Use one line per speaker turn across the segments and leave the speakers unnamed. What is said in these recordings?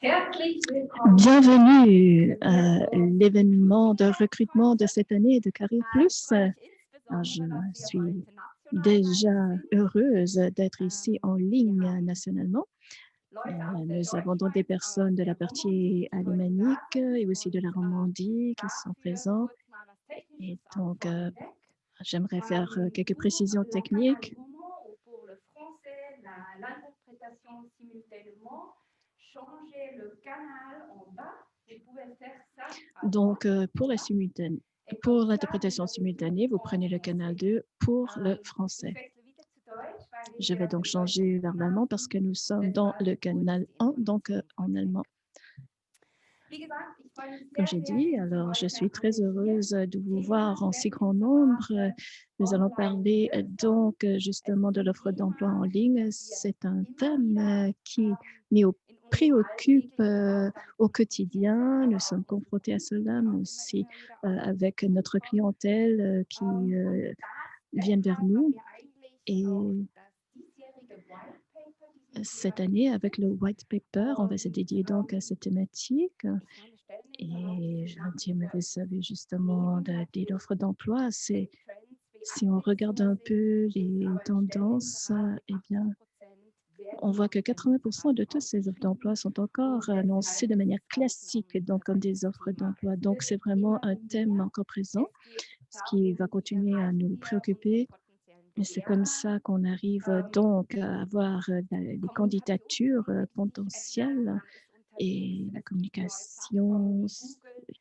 Bienvenue à l'événement de recrutement de cette année de Career Plus. Je suis déjà heureuse d'être ici en ligne nationalement. Nous avons donc des personnes de la partie alémanique et aussi de la Romandie qui sont présents. Et donc, j'aimerais faire quelques précisions techniques.
Pour le français, l'interprétation simultanément, changer le canal en bas, vous pouvez faire ça.
Donc, pour l'interprétation simultanée, vous prenez le canal 2 pour le français. Je vais donc changer vers l'allemand parce que nous sommes dans le canal 1, donc en allemand. Comme j'ai dit, alors je suis très heureuse de vous voir en si grand nombre. Nous allons parler donc justement de l'offre d'emploi en ligne. C'est un thème qui nous préoccupe au quotidien. Nous sommes confrontés à cela, mais aussi avec notre clientèle qui vient vers nous. Et cette année, avec le white paper, on va se dédier donc à cette thématique. Et vous savez justement, l'offre d'emploi, si on regarde un peu les tendances, eh bien, on voit que 80% de toutes ces offres d'emploi sont encore annoncées de manière classique, donc comme des offres d'emploi. Donc, c'est vraiment un thème encore présent, ce qui va continuer à nous préoccuper. Et c'est comme ça qu'on arrive donc à avoir les candidatures potentielles et la communication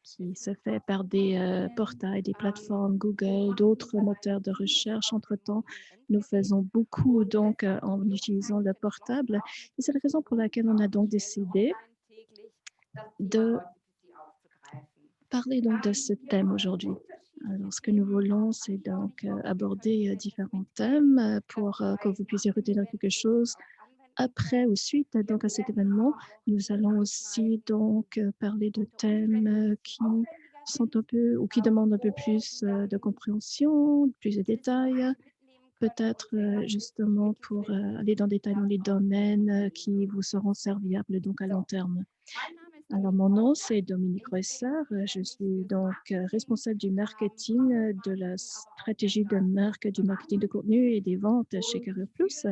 qui se fait par des portails, des plateformes Google, d'autres moteurs de recherche. Entre-temps, nous faisons beaucoup donc en utilisant le portable. Et c'est la raison pour laquelle on a donc décidé de parler donc de ce thème aujourd'hui. Alors, ce que nous voulons, c'est donc aborder différents thèmes pour que vous puissiez retenir quelque chose. Après ou suite donc à cet événement, nous allons aussi donc parler de thèmes qui sont un peu ou qui demandent un peu plus de compréhension, plus de détails, peut-être justement pour aller dans des détails dans les domaines qui vous seront serviables donc à long terme. Alors, mon nom, c'est Dominique Reusser. Je suis donc responsable du marketing, de la stratégie de marque, du marketing de contenu et des ventes chez Career Plus.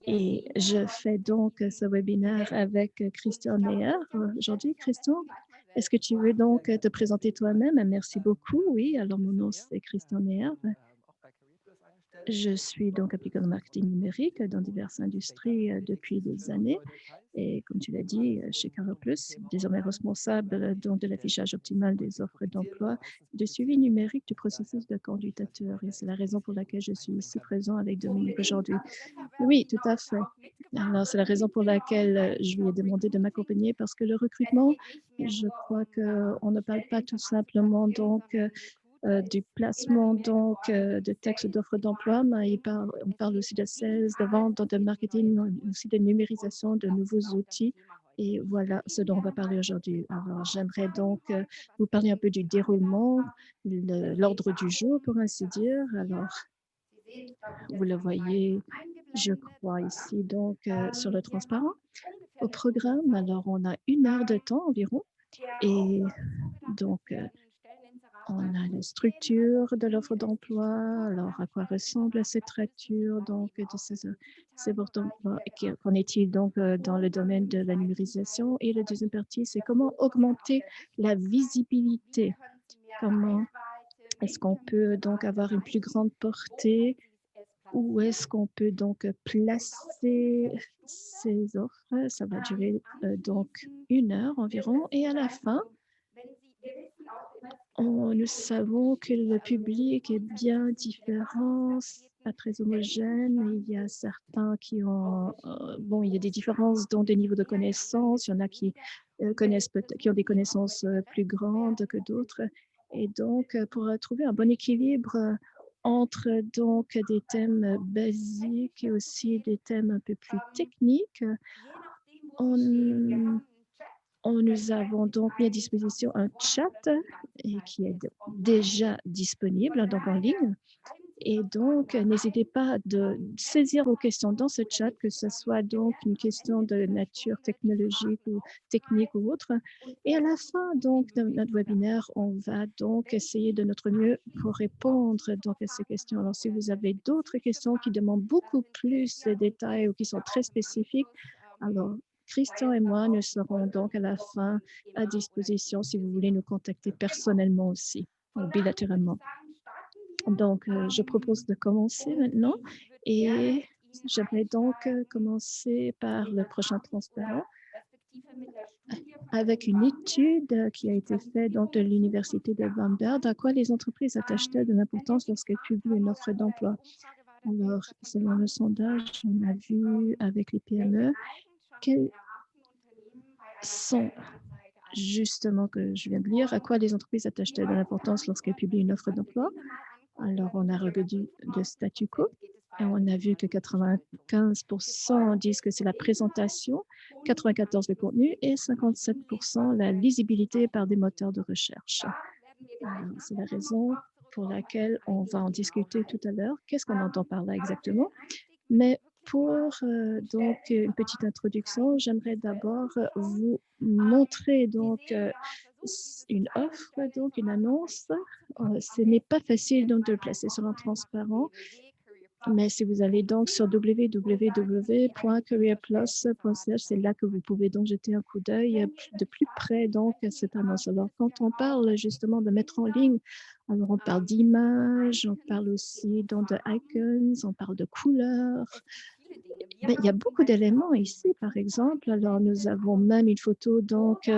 Et je fais donc ce webinaire avec Christian Neher aujourd'hui. Christian, est-ce que tu veux donc te présenter toi-même? Merci beaucoup. Oui, alors mon nom, c'est Christian Neher. Je suis donc appliquée au marketing numérique dans diverses industries depuis des années. Et comme tu l'as dit, chez Career Plus, désormais responsable donc de l'affichage optimal des offres d'emploi, de suivi numérique du processus de candidature. Et c'est la raison pour laquelle je suis ici présent avec Dominique aujourd'hui. Oui, tout à fait. Alors, c'est la raison pour laquelle je lui ai demandé de m'accompagner parce que le recrutement, je crois qu'on ne parle pas tout simplement donc du placement donc de textes d'offres d'emploi, mais on parle aussi de sales, de vente, de marketing, aussi de numérisation de nouveaux outils. Et voilà ce dont on va parler aujourd'hui. Alors, j'aimerais donc vous parler un peu du déroulement, l'ordre du jour, pour ainsi dire. Alors, vous le voyez, je crois, ici, donc, sur le transparent. Au programme, alors, on a 1 heure de temps environ. Et donc, on a la structure de l'offre d'emploi. Alors, à quoi ressemble cette structure donc, de ces offres d'emploi? Qu'en est-il donc dans le domaine de la numérisation? Et la deuxième partie, c'est comment augmenter la visibilité? Comment est-ce qu'on peut donc avoir une plus grande portée? Où est-ce qu'on peut donc placer ces offres? Ça va durer donc 1 heure environ. Et à la fin, nous savons que le public est bien différent, pas très homogène. Il y a certains qui ont, bon, il y a des différences dans des niveaux de connaissances. Il y en a qui qui ont des connaissances plus grandes que d'autres. Et donc, pour trouver un bon équilibre entre donc des thèmes basiques et aussi des thèmes un peu plus techniques, nous avons donc mis à disposition un chat qui est déjà disponible donc en ligne. Et donc, n'hésitez pas de saisir vos questions dans ce chat, que ce soit donc une question de nature technologique ou technique ou autre. Et à la fin donc de notre webinaire, on va donc essayer de notre mieux pour répondre donc à ces questions. Alors, si vous avez d'autres questions qui demandent beaucoup plus de détails ou qui sont très spécifiques, alors Christian et moi, nous serons donc à la fin à disposition si vous voulez nous contacter personnellement aussi ou bilatéralement. Donc, je propose de commencer maintenant et j'aimerais donc commencer par le prochain transparent avec une étude qui a été faite donc, de l'Université de Bamberg, à quoi les entreprises attachent-elles de l'importance lorsqu'elles publient une offre d'emploi. Alors, selon le sondage, on a vu avec les PME quelles sont justement que je viens de lire, à quoi les entreprises attachent-elles de l'importance lorsqu'elles publient une offre d'emploi. Alors, on a regardé le statu quo et on a vu que 95% disent que c'est la présentation, 94% le contenu et 57% la lisibilité par des moteurs de recherche. C'est la raison pour laquelle on va en discuter tout à l'heure. Qu'est-ce qu'on entend par là exactement? Mais pour donc une petite introduction, j'aimerais d'abord vous montrer donc une offre, donc une annonce. Ce n'est pas facile donc de le placer sur un transparent, mais si vous allez donc sur www.careerplus.ch, c'est là que vous pouvez donc jeter un coup d'œil de plus près donc à cette annonce. Alors, quand on parle justement de mettre en ligne, alors on parle d'images, on parle aussi donc de icons, on parle de couleurs. Ben, il y a beaucoup d'éléments ici, par exemple. Alors, nous avons même une photo donc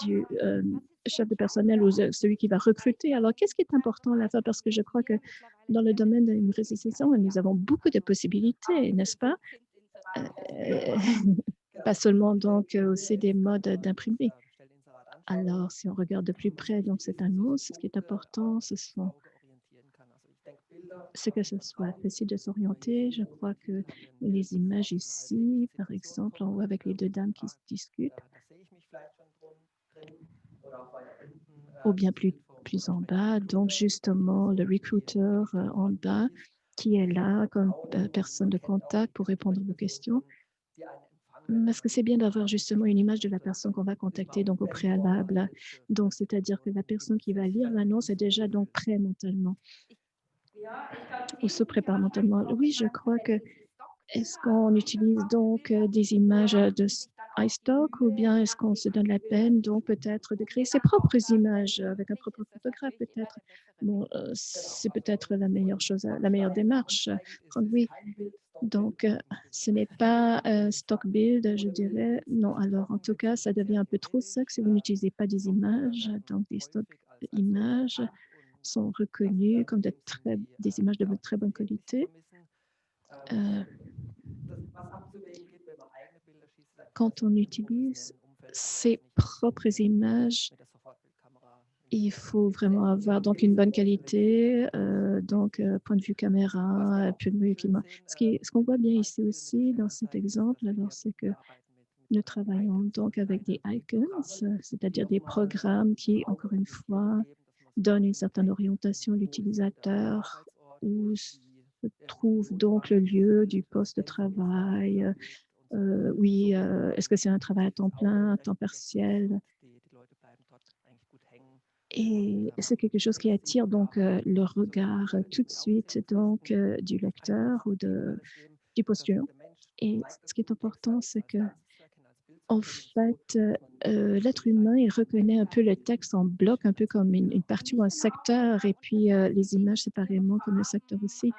du chef de personnel ou celui qui va recruter. Alors, qu'est-ce qui est important à la fin? Parce que je crois que dans le domaine de l'immunisation, nous avons beaucoup de possibilités, n'est-ce pas? Pas seulement donc aussi des modes d'imprimer. Alors, si on regarde de plus près donc cette annonce, ce qui est important, c'est que ce soit facile de s'orienter. Je crois que les images ici, par exemple, en haut avec les deux dames qui se discutent, ou bien plus en bas, donc justement le recruteur en bas qui est là comme personne de contact pour répondre à vos questions. Parce que c'est bien d'avoir justement une image de la personne qu'on va contacter donc au préalable. Donc, c'est-à-dire que la personne qui va lire l'annonce est déjà donc prête mentalement ou se prépare mentalement. Oui, je crois que est-ce qu'on utilise donc des images de iStock ou bien est-ce qu'on se donne la peine donc peut-être de créer ses propres images avec un propre photographe peut-être? Bon, c'est peut-être la meilleure chose, la meilleure démarche. Oui, donc ce n'est pas stock build, je dirais. Non, alors en tout cas, ça devient un peu trop sec si vous n'utilisez pas des images. Donc des stock images sont reconnues comme des images de très bonne qualité. Quand on utilise ses propres images, il faut vraiment avoir donc une bonne qualité, donc point de vue caméra, point de vue climat. Ce qu'on voit bien ici aussi dans cet exemple, alors c'est que nous travaillons donc avec des icons, c'est-à-dire des programmes qui, encore une fois, donnent une certaine orientation à l'utilisateur où se trouve donc le lieu du poste de travail. Oui, est-ce que c'est un travail à temps plein, à temps partiel? Et c'est quelque chose qui attire donc le regard tout de suite donc du lecteur ou du postulant. Et ce qui est important, c'est que en fait, l'être humain, il reconnaît un peu le texte en bloc, un peu comme une partie ou un secteur, et puis les images séparément comme un secteur aussi.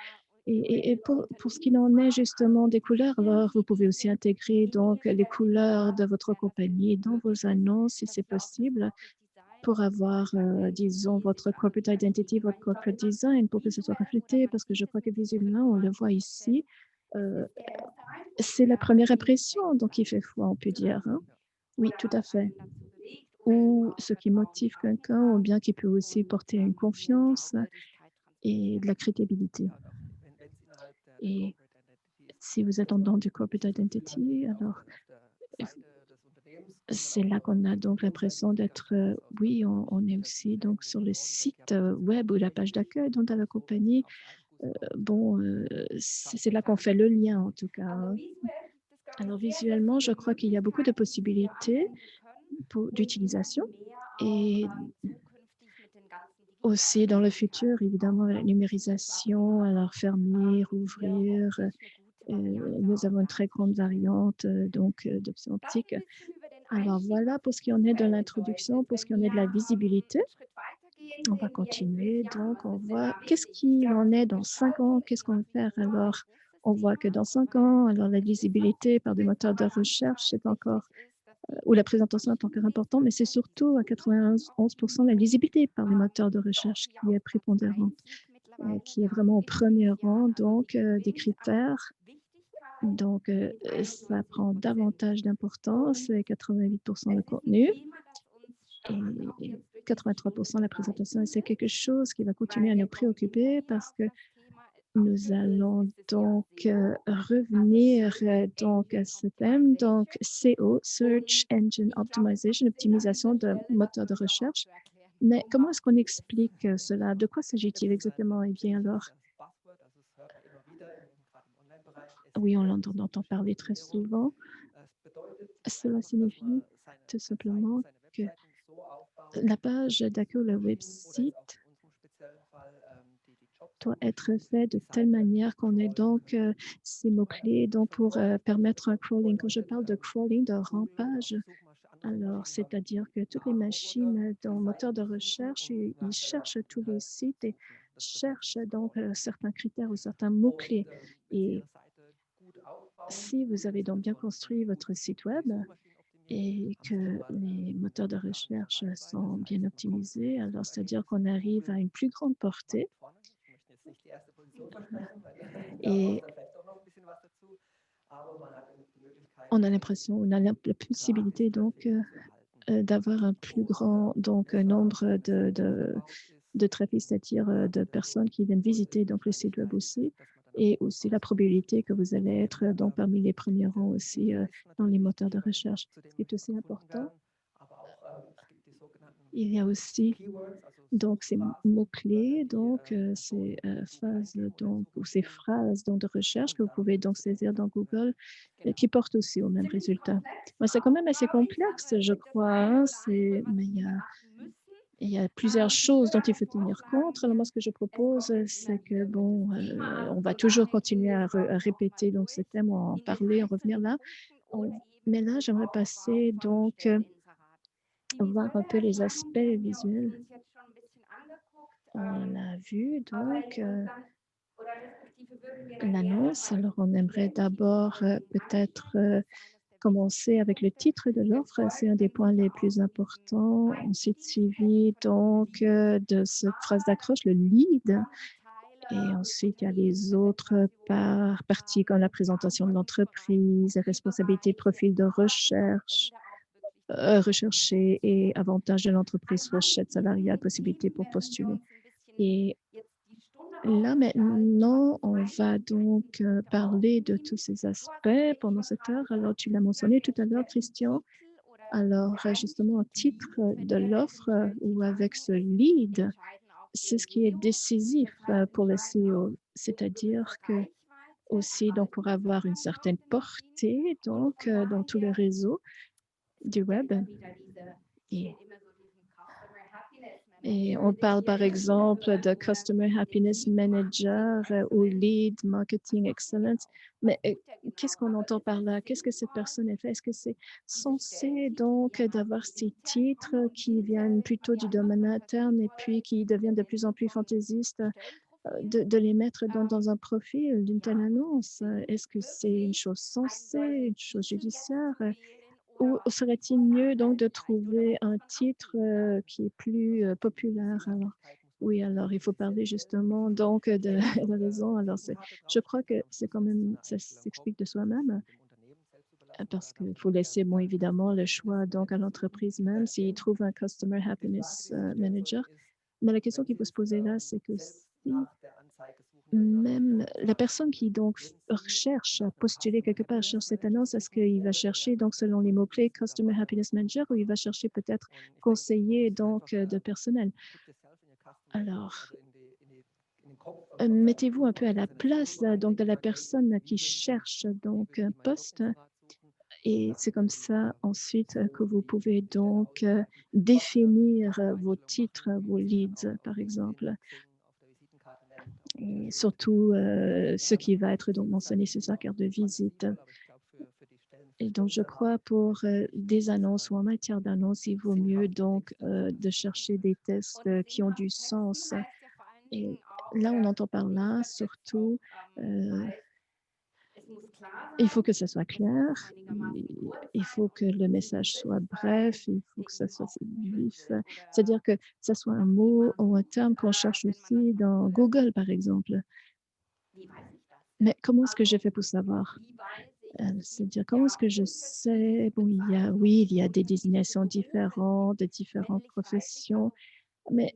Et pour ce qu'il en est justement des couleurs, alors vous pouvez aussi intégrer donc les couleurs de votre compagnie dans vos annonces si c'est possible pour avoir, disons, votre corporate identity, votre corporate design pour que ce soit reflété parce que je crois que visuellement, on le voit ici, c'est la première impression donc il fait foi, on peut dire. Hein? Oui, tout à fait. Ou ce qui motive quelqu'un ou bien qui peut aussi porter une confiance et de la crédibilité. Et si vous êtes en dedans du corporate identity, alors c'est là qu'on a donc l'impression d'être, oui, on est aussi donc sur le site web ou la page d'accueil donc dans la compagnie. bon, c'est là qu'on fait le lien en tout cas, hein. Alors visuellement, je crois qu'il y a beaucoup de possibilités d'utilisation et aussi dans le futur, évidemment, la numérisation, alors fermer, ouvrir. Nous avons une très grande variante donc d'options optiques. Alors voilà pour ce qui en est de l'introduction, pour ce qui en est de la visibilité. On va continuer, donc on voit qu'est-ce qu'il en est dans 5 ans, qu'est-ce qu'on va faire alors? On voit que dans 5 ans, alors la visibilité par des moteurs de recherche, c'est encore où la présentation est encore importante, mais c'est surtout à 91 la visibilité par les moteurs de recherche qui est prépondérante, qui est vraiment au premier rang donc des critères. Donc ça prend davantage d'importance, 88 le contenu et 83 la présentation et c'est quelque chose qui va continuer à nous préoccuper parce que nous allons donc revenir donc à ce thème, donc SEO, Search Engine Optimization, optimisation de moteurs de recherche. Mais comment est-ce qu'on explique cela? De quoi s'agit-il exactement? Eh bien alors, oui, on en entend parler très souvent. Cela signifie tout simplement que la page d'accueil, le website doit être fait de telle manière qu'on ait donc ces mots-clés donc pour permettre un crawling. Quand je parle de crawling, de rampage, alors c'est-à-dire que toutes les machines dans le moteur de recherche, ils cherchent tous les sites et cherchent donc certains critères ou certains mots-clés. Et si vous avez donc bien construit votre site web et que les moteurs de recherche sont bien optimisés, alors c'est-à-dire qu'on arrive à une plus grande portée. Et on a l'impression, on a la possibilité donc d'avoir un plus grand donc, nombre de trafic, c'est-à-dire de personnes qui viennent visiter donc le site web aussi, et aussi la probabilité que vous allez être donc parmi les premiers rangs aussi dans les moteurs de recherche. Ce qui est aussi important, il y a aussi donc ces mots-clés, donc ces phases donc, ou ces phrases donc, de recherche que vous pouvez donc saisir dans Google qui portent aussi au même résultat. C'est quand même assez complexe, je crois, hein, mais il y a plusieurs choses dont il faut tenir compte. Alors moi, ce que je propose, c'est que bon, on va toujours continuer à répéter donc ce thème, en parler, en revenir là. Mais là, j'aimerais passer donc voir un peu les aspects visuels. On a vu donc l'annonce. Alors, on aimerait d'abord peut-être commencer avec le titre de l'offre. C'est un des points les plus importants. Ensuite, suivi donc de cette phrase d'accroche, le lead. Et ensuite, il y a les autres parties comme la présentation de l'entreprise, responsabilité, profil de recherche, recherché et avantages de l'entreprise, fourchette salariale, possibilité pour postuler. Et là, maintenant, on va donc parler de tous ces aspects pendant cette heure. Alors, tu l'as mentionné tout à l'heure, Christian. Alors, justement, au titre de l'offre ou avec ce lead, c'est ce qui est décisif pour le SEO. C'est-à-dire que aussi, donc, pour avoir une certaine portée donc, dans tout le réseau du web. Et on parle par exemple de Customer Happiness Manager ou Lead Marketing Excellence. Mais qu'est-ce qu'on entend par là? Qu'est-ce que cette personne a fait? Est-ce que c'est censé donc d'avoir ces titres qui viennent plutôt du domaine interne et puis qui deviennent de plus en plus fantaisistes, de les mettre dans un profil d'une telle annonce? Est-ce que c'est une chose sensée, une chose judiciaire? Ou serait-il mieux donc de trouver un titre qui est plus populaire? Alors, oui, alors il faut parler justement donc de la raison. Alors, je crois que c'est quand même, ça s'explique de soi-même parce qu'il faut laisser, bon, évidemment, le choix donc à l'entreprise même s'il trouve un Customer Happiness Manager. Mais la question qu'il faut se poser là, c'est que si même la personne qui donc cherche à postuler quelque part, cherche cette annonce, est-ce qu'il va chercher donc selon les mots-clés Customer Happiness Manager ou il va chercher peut-être conseiller donc de personnel? Alors, mettez-vous un peu à la place donc de la personne qui cherche donc un poste et c'est comme ça ensuite que vous pouvez donc définir vos titres, vos leads par exemple et surtout ce qui va être donc mentionné sur sa carte de visite. Et donc, je crois pour des annonces ou en matière d'annonces, il vaut mieux donc de chercher des tests qui ont du sens. Et là, on entend par là, surtout, il faut que ça soit clair, il faut que le message soit bref, il faut que ça soit vif. C'est-à-dire que ça soit un mot ou un terme qu'on cherche aussi dans Google, par exemple. Mais comment est-ce que je fais pour savoir? C'est-à-dire, comment est-ce que je sais? Bon, oui, il y a des désignations différentes, de différentes professions, mais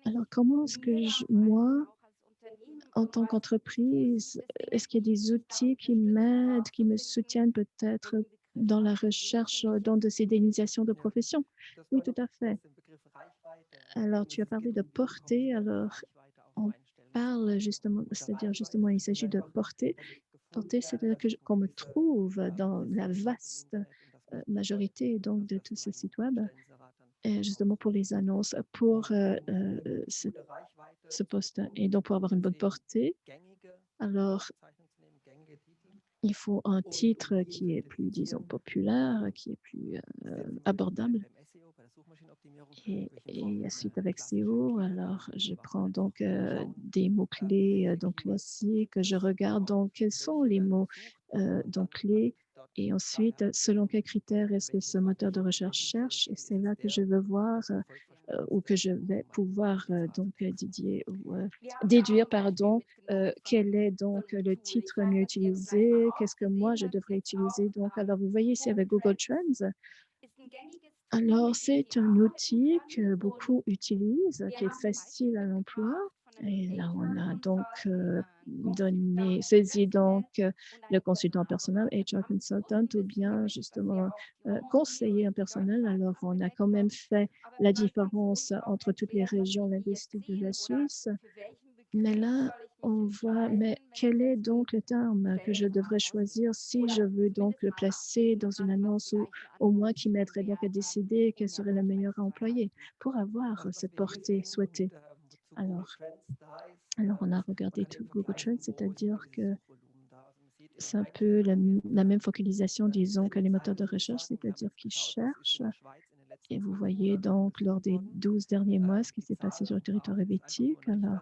alors comment est-ce que moi, en tant qu'entreprise, est-ce qu'il y a des outils qui m'aident, qui me soutiennent peut-être dans la recherche dans de ces désignations de profession? Oui, tout à fait. Alors, tu as parlé de portée, alors on parle justement, c'est-à-dire justement, il s'agit de portée. Portée, c'est-à-dire qu'on me trouve dans la vaste majorité donc de tous ces sites web, justement pour les annonces, pour ce poste. Et donc, pour avoir une bonne portée, alors il faut un titre qui est plus, disons, populaire, qui est plus abordable. Et suite avec SEO, alors je prends donc des mots-clés donc classiques, je regarde donc quels sont les mots donc clés et ensuite selon quels critères est-ce que ce moteur de recherche cherche et c'est là que je veux voir ou que je vais pouvoir donc déduire pardon quel est donc le titre mieux utilisé, qu'est-ce que moi je devrais utiliser. Donc alors vous voyez ici avec Google Trends, alors, c'est un outil que beaucoup utilisent, qui est facile à l'emploi. Et là, on a donc saisi donc le consultant personnel, HR consultant, ou bien justement conseiller un personnel. Alors, on a quand même fait la différence entre toutes les régions linguistiques de la Suisse. Mais là, on voit, mais quel est donc le terme que je devrais choisir si je veux donc le placer dans une annonce ou au moins qui m'aiderait donc à décider quel serait le meilleur à employer pour avoir cette portée souhaitée. Alors, alors on a regardé tout Google Trends, c'est-à-dire que c'est un peu la même focalisation, disons, que les moteurs de recherche, c'est-à-dire qu'ils cherchent. Et vous voyez donc lors des 12 derniers mois ce qui s'est passé sur le territoire helvétique. Alors,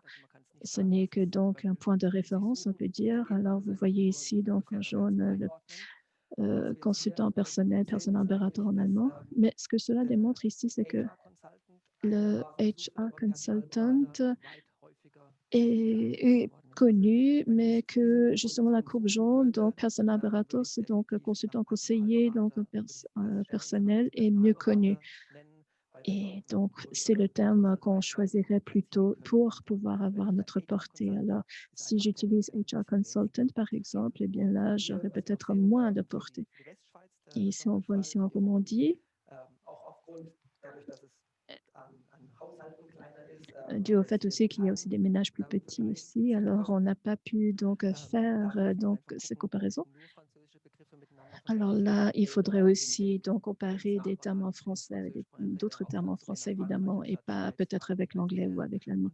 ce n'est que donc un point de référence, on peut dire. Alors, vous voyez ici donc en jaune le consultant personnel, personal operator en allemand. Mais ce que cela démontre ici, c'est que le HR consultant est connu, mais que justement la courbe jaune, donc personal operator, c'est donc consultant conseiller, donc personnel est mieux connu. Et donc, c'est le terme qu'on choisirait plutôt pour pouvoir avoir notre portée. Alors, si j'utilise HR Consultant, par exemple, eh bien là, j'aurais peut-être moins de portée. Et ici, on voit ici en Romandie, dû au fait aussi qu'il y a aussi des ménages plus petits ici. Alors, on n'a pas pu donc faire donc ces comparaisons. Alors là, il faudrait aussi donc comparer des termes en français avec d'autres termes en français, évidemment, et pas peut-être avec l'anglais ou avec l'allemand.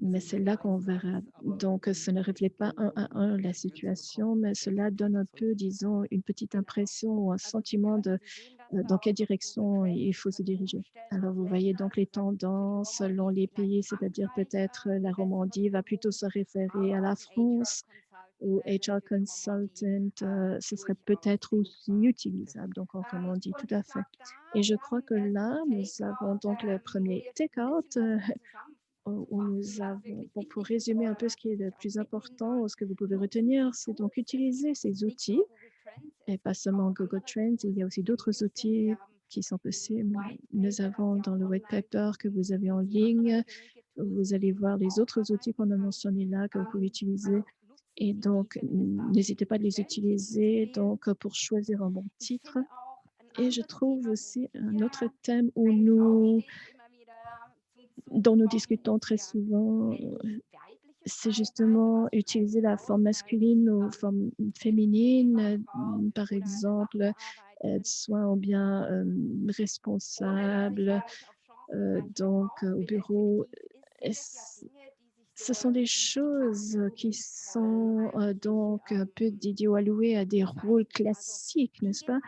Mais c'est là qu'on verra. Donc, ce ne reflète pas un à un la situation, mais cela donne un peu, disons, une petite impression ou un sentiment de dans quelle direction il faut se diriger. Alors, vous voyez donc les tendances selon les pays, c'est-à-dire peut-être la Romandie va plutôt se référer à la France ou HR consultant, ce serait peut-être aussi utilisable. Donc, en Romandie, tout à fait. Et je crois que là, nous avons donc le premier take-out où nous avons, bon, pour résumer un peu ce qui est le plus important, ce que vous pouvez retenir, c'est donc utiliser ces outils, et pas seulement Google Trends, il y a aussi d'autres outils qui sont possibles. Nous avons dans le white paper que vous avez en ligne, vous allez voir les autres outils qu'on a mentionnés là que vous pouvez utiliser. Et donc, n'hésitez pas à les utiliser donc, pour choisir un bon titre. Et je trouve aussi un autre thème dont nous discutons très souvent, c'est justement utiliser la forme masculine ou forme féminine, par exemple, aide-soin ou bien responsable, donc au bureau. Est-ce Ce sont des choses qui sont donc un peu dédiées ou allouées à des rôles classiques, n'est-ce pas?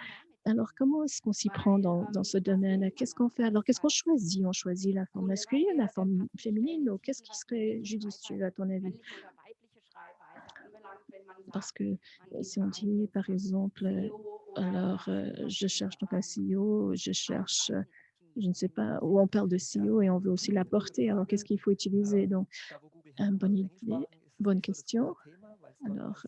Alors, comment est-ce qu'on s'y prend dans ce domaine? Qu'est-ce qu'on fait? Alors, qu'est-ce qu'on choisit? On choisit la forme masculine, la forme féminine ou qu'est-ce qui serait judicieux à ton avis? Parce que si on dit, par exemple, alors, je cherche donc un CEO, je cherche, je ne sais pas, ou on parle de CEO et on veut aussi la porter. Alors, qu'est-ce qu'il faut utiliser? Donc, bonne idée, bonne question. Alors,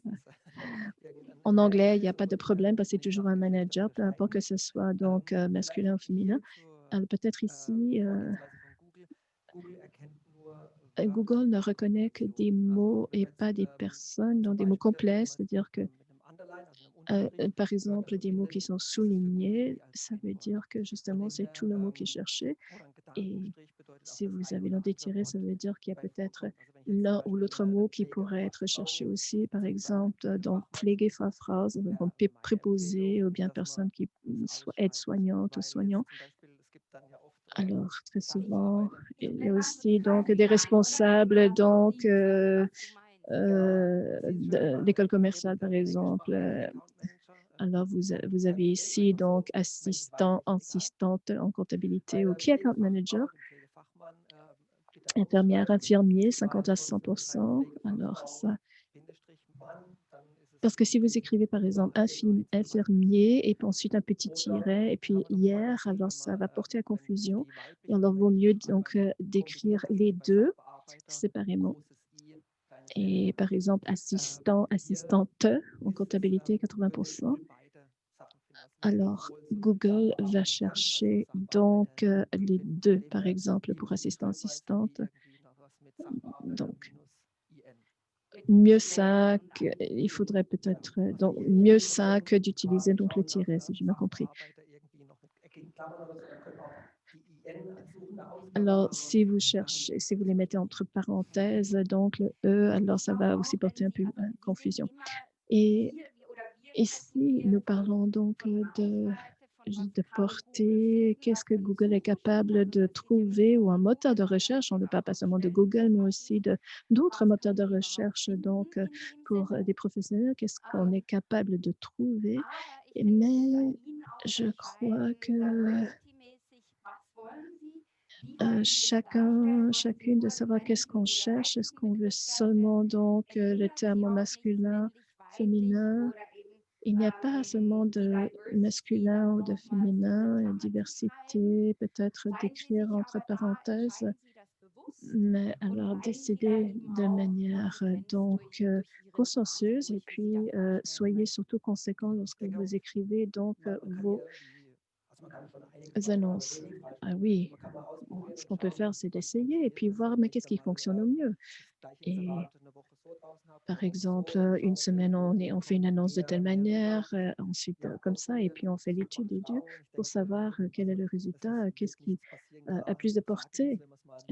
en anglais, il n'y a pas de problème parce que c'est toujours un manager, peu importe que ce soit donc masculin ou féminin. Alors, peut-être ici, Google ne reconnaît que des mots et pas des personnes, donc des mots complets, c'est-à-dire que par exemple, des mots qui sont soulignés, ça veut dire que justement, c'est tout le mot qui est cherché. Et si vous avez l'un des tirés, ça veut dire qu'il y a peut-être l'un ou l'autre mot qui pourrait être cherché aussi. Par exemple, donc Pflegefachfrau, donc préposé ou bien personne qui soit aide-soignante ou soignant. Alors, très souvent, il y a aussi donc des responsables donc de l'école commerciale, par exemple. Alors, vous avez ici donc assistant, assistante en comptabilité ou key account manager, infirmière, infirmier, 50 à 100%. Alors, ça, parce que si vous écrivez par exemple infirmier et puis ensuite un petit tiret et puis hier, alors ça va porter à confusion. Et alors, vaut mieux donc d'écrire les deux séparément. Et par exemple, assistant, assistante en comptabilité, 80%. Alors, Google va chercher donc les deux, par exemple, pour assistant, assistante. Donc, mieux ça, il faudrait peut-être, donc mieux ça que d'utiliser donc le tiret, si j'ai bien compris. Alors, si vous cherchez, si vous les mettez entre parenthèses, donc le E, alors ça va aussi porter un peu confusion. Et ici, nous parlons donc de porter, qu'est-ce que Google est capable de trouver ou un moteur de recherche, on ne parle pas seulement de Google, mais aussi d'autres moteurs de recherche, donc pour des professionnels, qu'est-ce qu'on est capable de trouver. Mais je crois que chacune de savoir qu'est-ce qu'on cherche, est-ce qu'on veut seulement donc le terme masculin, féminin. Il n'y a pas seulement de masculin ou de féminin, diversité, peut-être d'écrire entre parenthèses, mais alors décider de manière donc consciencieuse et puis soyez surtout conséquent lorsque vous écrivez donc vos annonces. Ah oui, ce qu'on peut faire, c'est d'essayer et puis voir, mais qu'est-ce qui fonctionne au mieux? Et par exemple, une semaine, on fait une annonce de telle manière, ensuite comme ça, et puis on fait l'étude des lieux pour savoir quel est le résultat, qu'est-ce qui a plus de portée.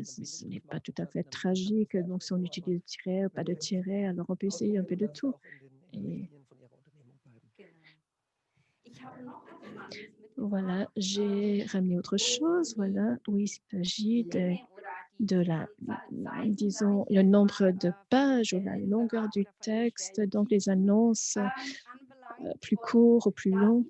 Ce n'est pas tout à fait tragique, donc si on utilise le tiret ou pas de tiret, alors on peut essayer un peu de tout. Et voilà, j'ai ramené autre chose, voilà, où il s'agit de la, disons, le nombre de pages ou la longueur du texte, donc les annonces plus courts ou plus longs.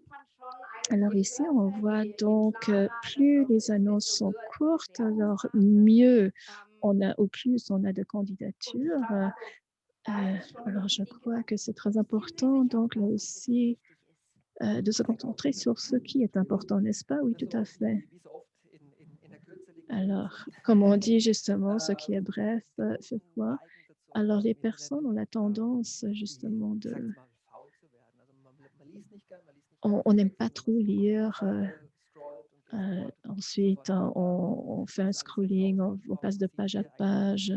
Alors ici, on voit donc plus les annonces sont courtes, alors mieux on a, ou plus on a de candidatures. Alors je crois que c'est très important, donc là aussi, de se concentrer sur ce qui est important, n'est-ce pas? Oui, tout à fait. Alors, comme on dit justement, ce qui est bref fait foi. Alors, les personnes ont la tendance justement on n'aime pas trop lire. Ensuite, on fait un scrolling, on passe de page à page.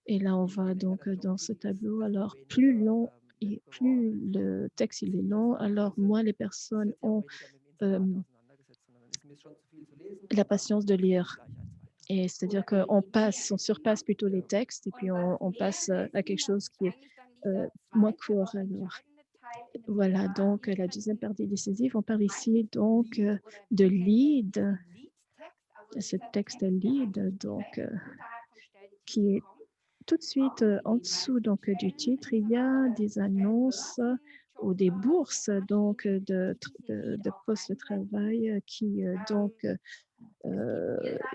Et là, on va donc dans ce tableau. Alors, plus long et plus le texte il est long, alors moins les personnes ont la patience de lire. Et c'est-à-dire on surpasse plutôt les textes et puis on passe à quelque chose qui est moins court. Alors, voilà, donc la deuxième partie décisive, on parle ici donc de lead, ce texte lead, donc qui est tout de suite en dessous donc du titre, il y a des annonces ou des bourses donc de postes de travail qui donc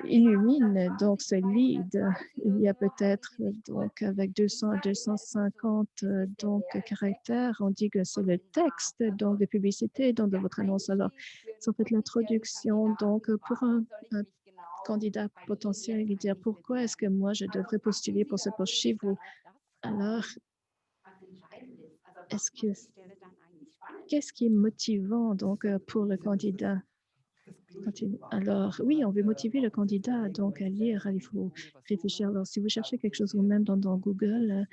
illumine donc ce lead. Il y a peut-être donc avec 200 à 250 donc caractères, on dit que c'est le texte donc de publicité donc de votre annonce. Alors, c'est en fait l'introduction donc pour un candidat potentiel et dire pourquoi est-ce que moi je devrais postuler pour ce poste chez vous. Alors, est-ce que qu'est-ce qui est motivant donc pour le candidat? Alors, oui, on veut motiver le candidat donc à lire. Il faut réfléchir. Alors, si vous cherchez quelque chose vous-même dans Google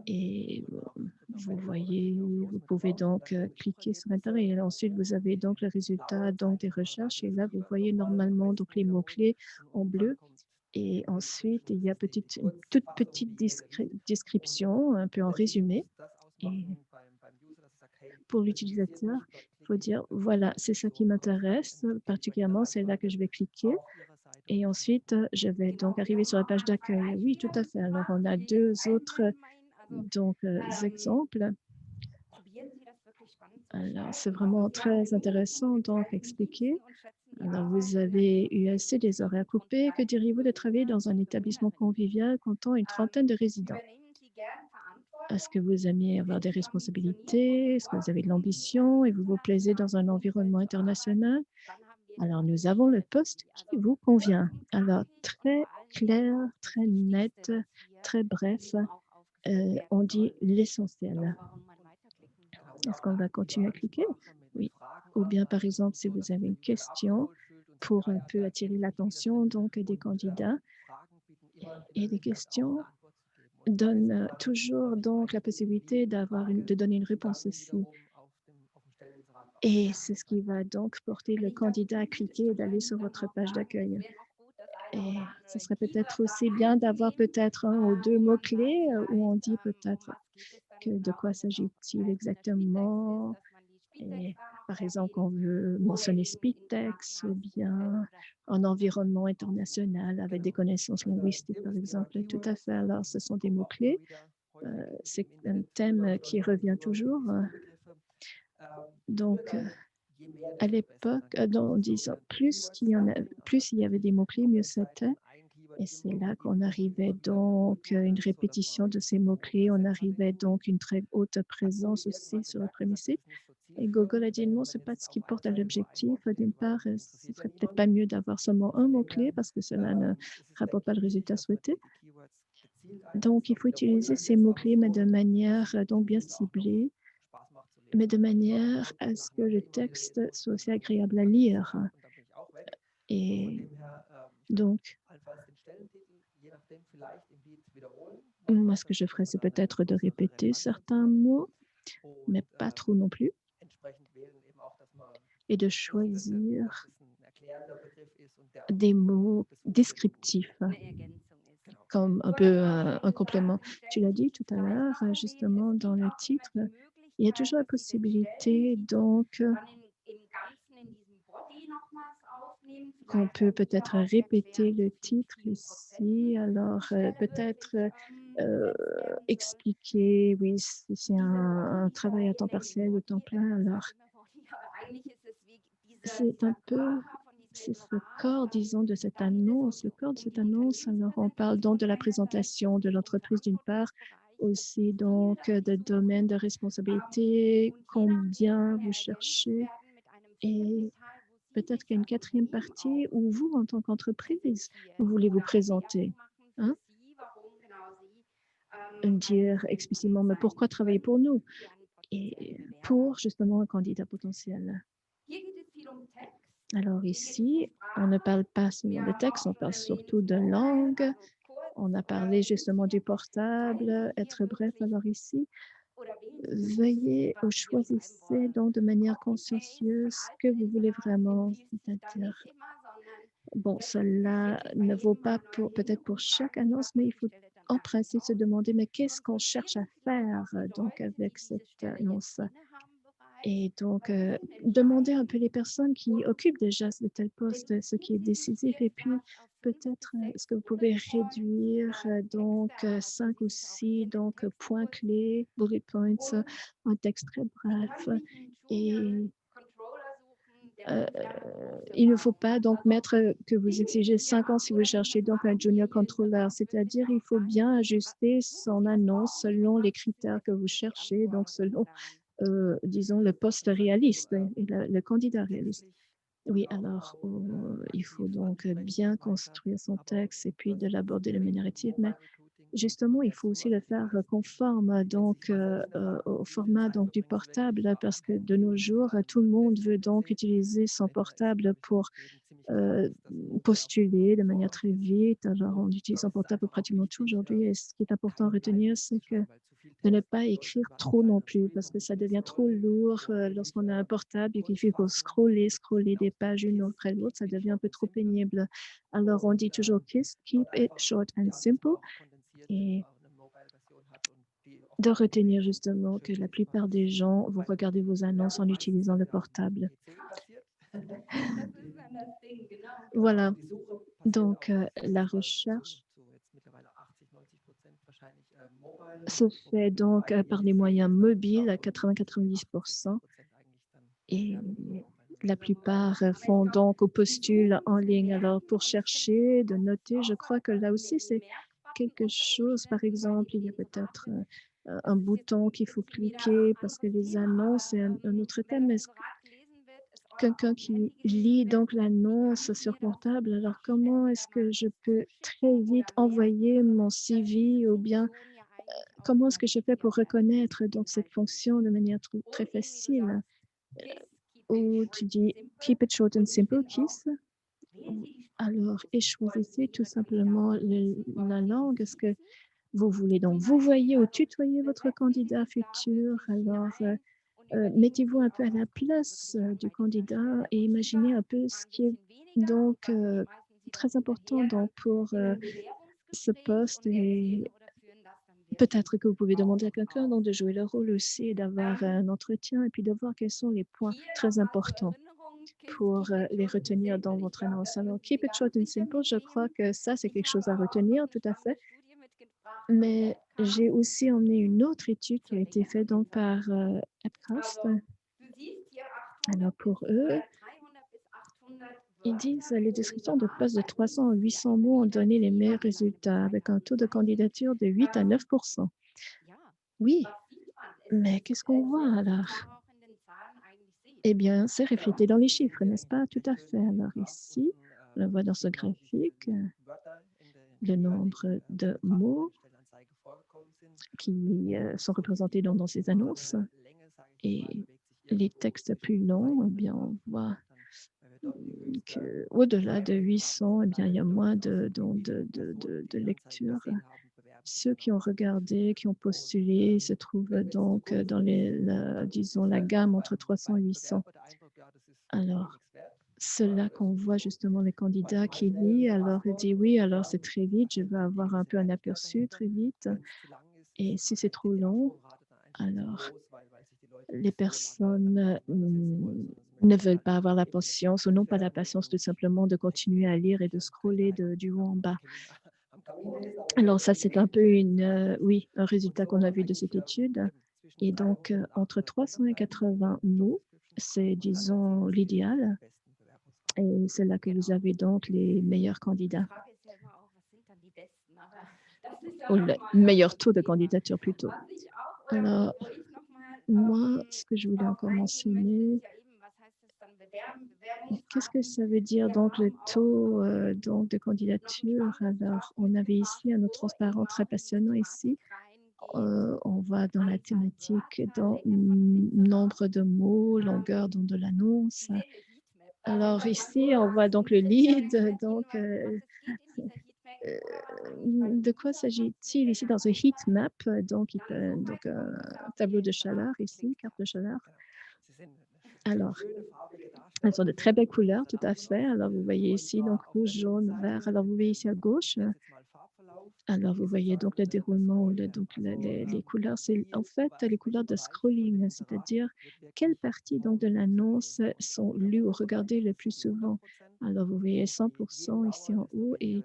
et vous voyez, vous pouvez donc cliquer sur Internet et ensuite vous avez donc le résultat donc des recherches et là vous voyez normalement donc les mots-clés en bleu et ensuite il y a une toute petite description un peu en résumé et pour l'utilisateur, il faut dire, voilà, c'est ça qui m'intéresse particulièrement, c'est là que je vais cliquer. Et ensuite, je vais donc arriver sur la page d'accueil. Oui, tout à fait. Alors, on a deux autres donc, exemples. Alors, c'est vraiment très intéressant donc expliquer. Alors, vous avez eu assez des horaires coupés. Que diriez-vous de travailler dans un établissement convivial comptant une trentaine de résidents? Est-ce que vous aimez avoir des responsabilités? Est-ce que vous avez de l'ambition et vous vous plaisez dans un environnement international? Alors, nous avons le poste qui vous convient. Alors, très clair, très net, très bref, on dit l'essentiel. Est-ce qu'on va continuer à cliquer? Oui. Ou bien, par exemple, si vous avez une question pour un peu attirer l'attention donc des candidats et les questions donnent toujours donc la possibilité de donner une réponse aussi. Et c'est ce qui va donc porter le candidat à cliquer et d'aller sur votre page d'accueil. Et ce serait peut-être aussi bien d'avoir peut-être un ou deux mots-clés où on dit peut-être que de quoi s'agit-il exactement. Et par exemple, on veut mentionner Speedtext ou bien un environnement international avec des connaissances linguistiques, par exemple. Tout à fait. Alors, ce sont des mots-clés. C'est un thème qui revient toujours. Donc, à l'époque, disons, plus il y avait des mots-clés, mieux c'était. Et c'est là qu'on arrivait donc une répétition de ces mots-clés. On arrivait donc une très haute présence aussi sur le premier site. Et Google a dit non, ce n'est pas ce qui porte à l'objectif. D'une part, ce serait peut-être pas mieux d'avoir seulement un mot-clé parce que cela ne rapporte pas le résultat souhaité. Donc, il faut utiliser ces mots-clés, mais de manière donc bien ciblée, mais de manière à ce que le texte soit aussi agréable à lire. Et donc, moi, ce que je ferais, c'est peut-être de répéter certains mots, mais pas trop non plus, et de choisir des mots descriptifs, comme un peu un complément. Tu l'as dit tout à l'heure, justement, dans le titre, il y a toujours la possibilité, donc, qu'on peut peut-être répéter le titre ici. Alors, peut-être expliquer, oui, si c'est un travail à temps partiel ou temps plein. Alors, c'est un peu, c'est le corps, disons, de cette annonce. Le corps de cette annonce, alors on parle donc de la présentation de l'entreprise d'une part, aussi donc de domaine de responsabilité, combien vous cherchez et peut-être qu'il y a une quatrième partie où vous, en tant qu'entreprise, vous voulez vous présenter. Hein? Dire explicitement, mais pourquoi travailler pour nous? Et pour justement un candidat potentiel. Alors ici, on ne parle pas seulement de texte, on parle surtout de langue. On a parlé justement du portable, être bref. Alors ici, veuillez ou choisissez donc de manière consciencieuse ce que vous voulez vraiment, c'est-à-dire Bon, cela ne vaut pas pour peut-être pour chaque annonce, mais il faut en principe se demander, mais qu'est-ce qu'on cherche à faire donc avec cette annonce? Et donc, demander un peu les personnes qui occupent déjà de tels postes, ce qui est décisif. Et puis, peut-être, est-ce que vous pouvez réduire donc 5 ou 6 donc, points clés, bullet points, un texte très bref. Et euh, il ne faut pas donc mettre que vous exigez 5 ans si vous cherchez donc un junior controller, c'est-à-dire il faut bien ajuster son annonce selon les critères que vous cherchez, donc selon disons, le poste réaliste et le candidat réaliste. Oui, alors il faut donc bien construire son texte et puis de l'aborder de manière active, mais justement, il faut aussi le faire conforme donc au format donc du portable parce que de nos jours, tout le monde veut donc utiliser son portable pour euh, postuler de manière très vite. Alors, on utilise son portable pour pratiquement tout aujourd'hui et ce qui est important à retenir, c'est que de ne pas écrire trop non plus, parce que ça devient trop lourd lorsqu'on a un portable et qu'il faut scroller des pages une après l'autre, ça devient un peu trop pénible. Alors, on dit toujours keep it short and simple et de retenir justement que la plupart des gens vont regarder vos annonces en utilisant le portable. Voilà, donc la recherche se fait donc par les moyens mobiles à 80-90%. Et la plupart font donc ou postulent en ligne. Alors, pour chercher, de noter, je crois que là aussi, c'est quelque chose. Par exemple, il y a peut-être un bouton qu'il faut cliquer parce que les annonces, c'est un autre thème. Mais quelqu'un qui lit donc l'annonce sur portable, alors comment est-ce que je peux très vite envoyer mon CV ou bien comment est-ce que je fais pour reconnaître donc cette fonction de manière très facile? Ou tu dis keep it short and simple, Keith. Alors, et choisissez tout simplement la langue. Est-ce que vous voulez donc vous voyez ou tutoyer votre candidat futur? Alors, mettez-vous un peu à la place du candidat et imaginez un peu ce qui est donc très important donc, pour ce poste. Et peut-être que vous pouvez demander à quelqu'un donc de jouer le rôle aussi, d'avoir un entretien et puis de voir quels sont les points très importants pour les retenir dans votre annonce. Alors, keep it short and simple, je crois que ça, c'est quelque chose à retenir, tout à fait. Mais j'ai aussi emmené une autre étude qui a été faite donc par Epcast. Alors, pour eux, ils disent les descriptions de postes de 300 à 800 mots ont donné les meilleurs résultats avec un taux de candidature de 8 à 9%. Oui, mais qu'est-ce qu'on voit alors? Eh bien, c'est reflété dans les chiffres, n'est-ce pas? Tout à fait. Alors ici, on le voit dans ce graphique, le nombre de mots qui sont représentés dans ces annonces et les textes plus longs, eh bien, on voit qu'au-delà de 800, eh bien, il y a moins de lecture. Ceux qui ont regardé, qui ont postulé, se trouvent donc dans disons, la gamme entre 300 et 800. Alors, cela qu'on voit justement les candidats qui lisent, alors il dit oui, alors c'est très vite, je veux avoir un peu un aperçu très vite. Et si c'est trop long, alors les personnes ne veulent pas avoir la patience ou n'ont pas la patience tout simplement de continuer à lire et de scroller du haut en bas. Alors ça, c'est un peu oui, un résultat qu'on a vu de cette étude. Et donc, entre 300 et 80 mots, c'est, disons, l'idéal. Et c'est là que vous avez donc les meilleurs candidats, ou le meilleur taux de candidature plutôt. Alors, moi, ce que je voulais encore mentionner, qu'est-ce que ça veut dire donc le taux donc, de candidature? Alors, on avait ici un autre transparent très passionnant ici. On va dans la thématique, dans nombre de mots, longueur donc, de l'annonce. Alors ici, on voit donc le lead. Donc, de quoi s'agit-il ici dans un heat map? Donc, un tableau de chaleur ici, carte de chaleur. Alors, Elles sont de très belles couleurs, tout à fait. Alors, vous voyez ici, donc rouge, jaune, vert. Alors, vous voyez ici à gauche, alors vous voyez donc le déroulement, donc les couleurs, c'est en fait les couleurs de scrolling, c'est-à-dire quelles parties donc de l'annonce sont lues ou regardées le plus souvent. Alors, vous voyez 100% ici en haut et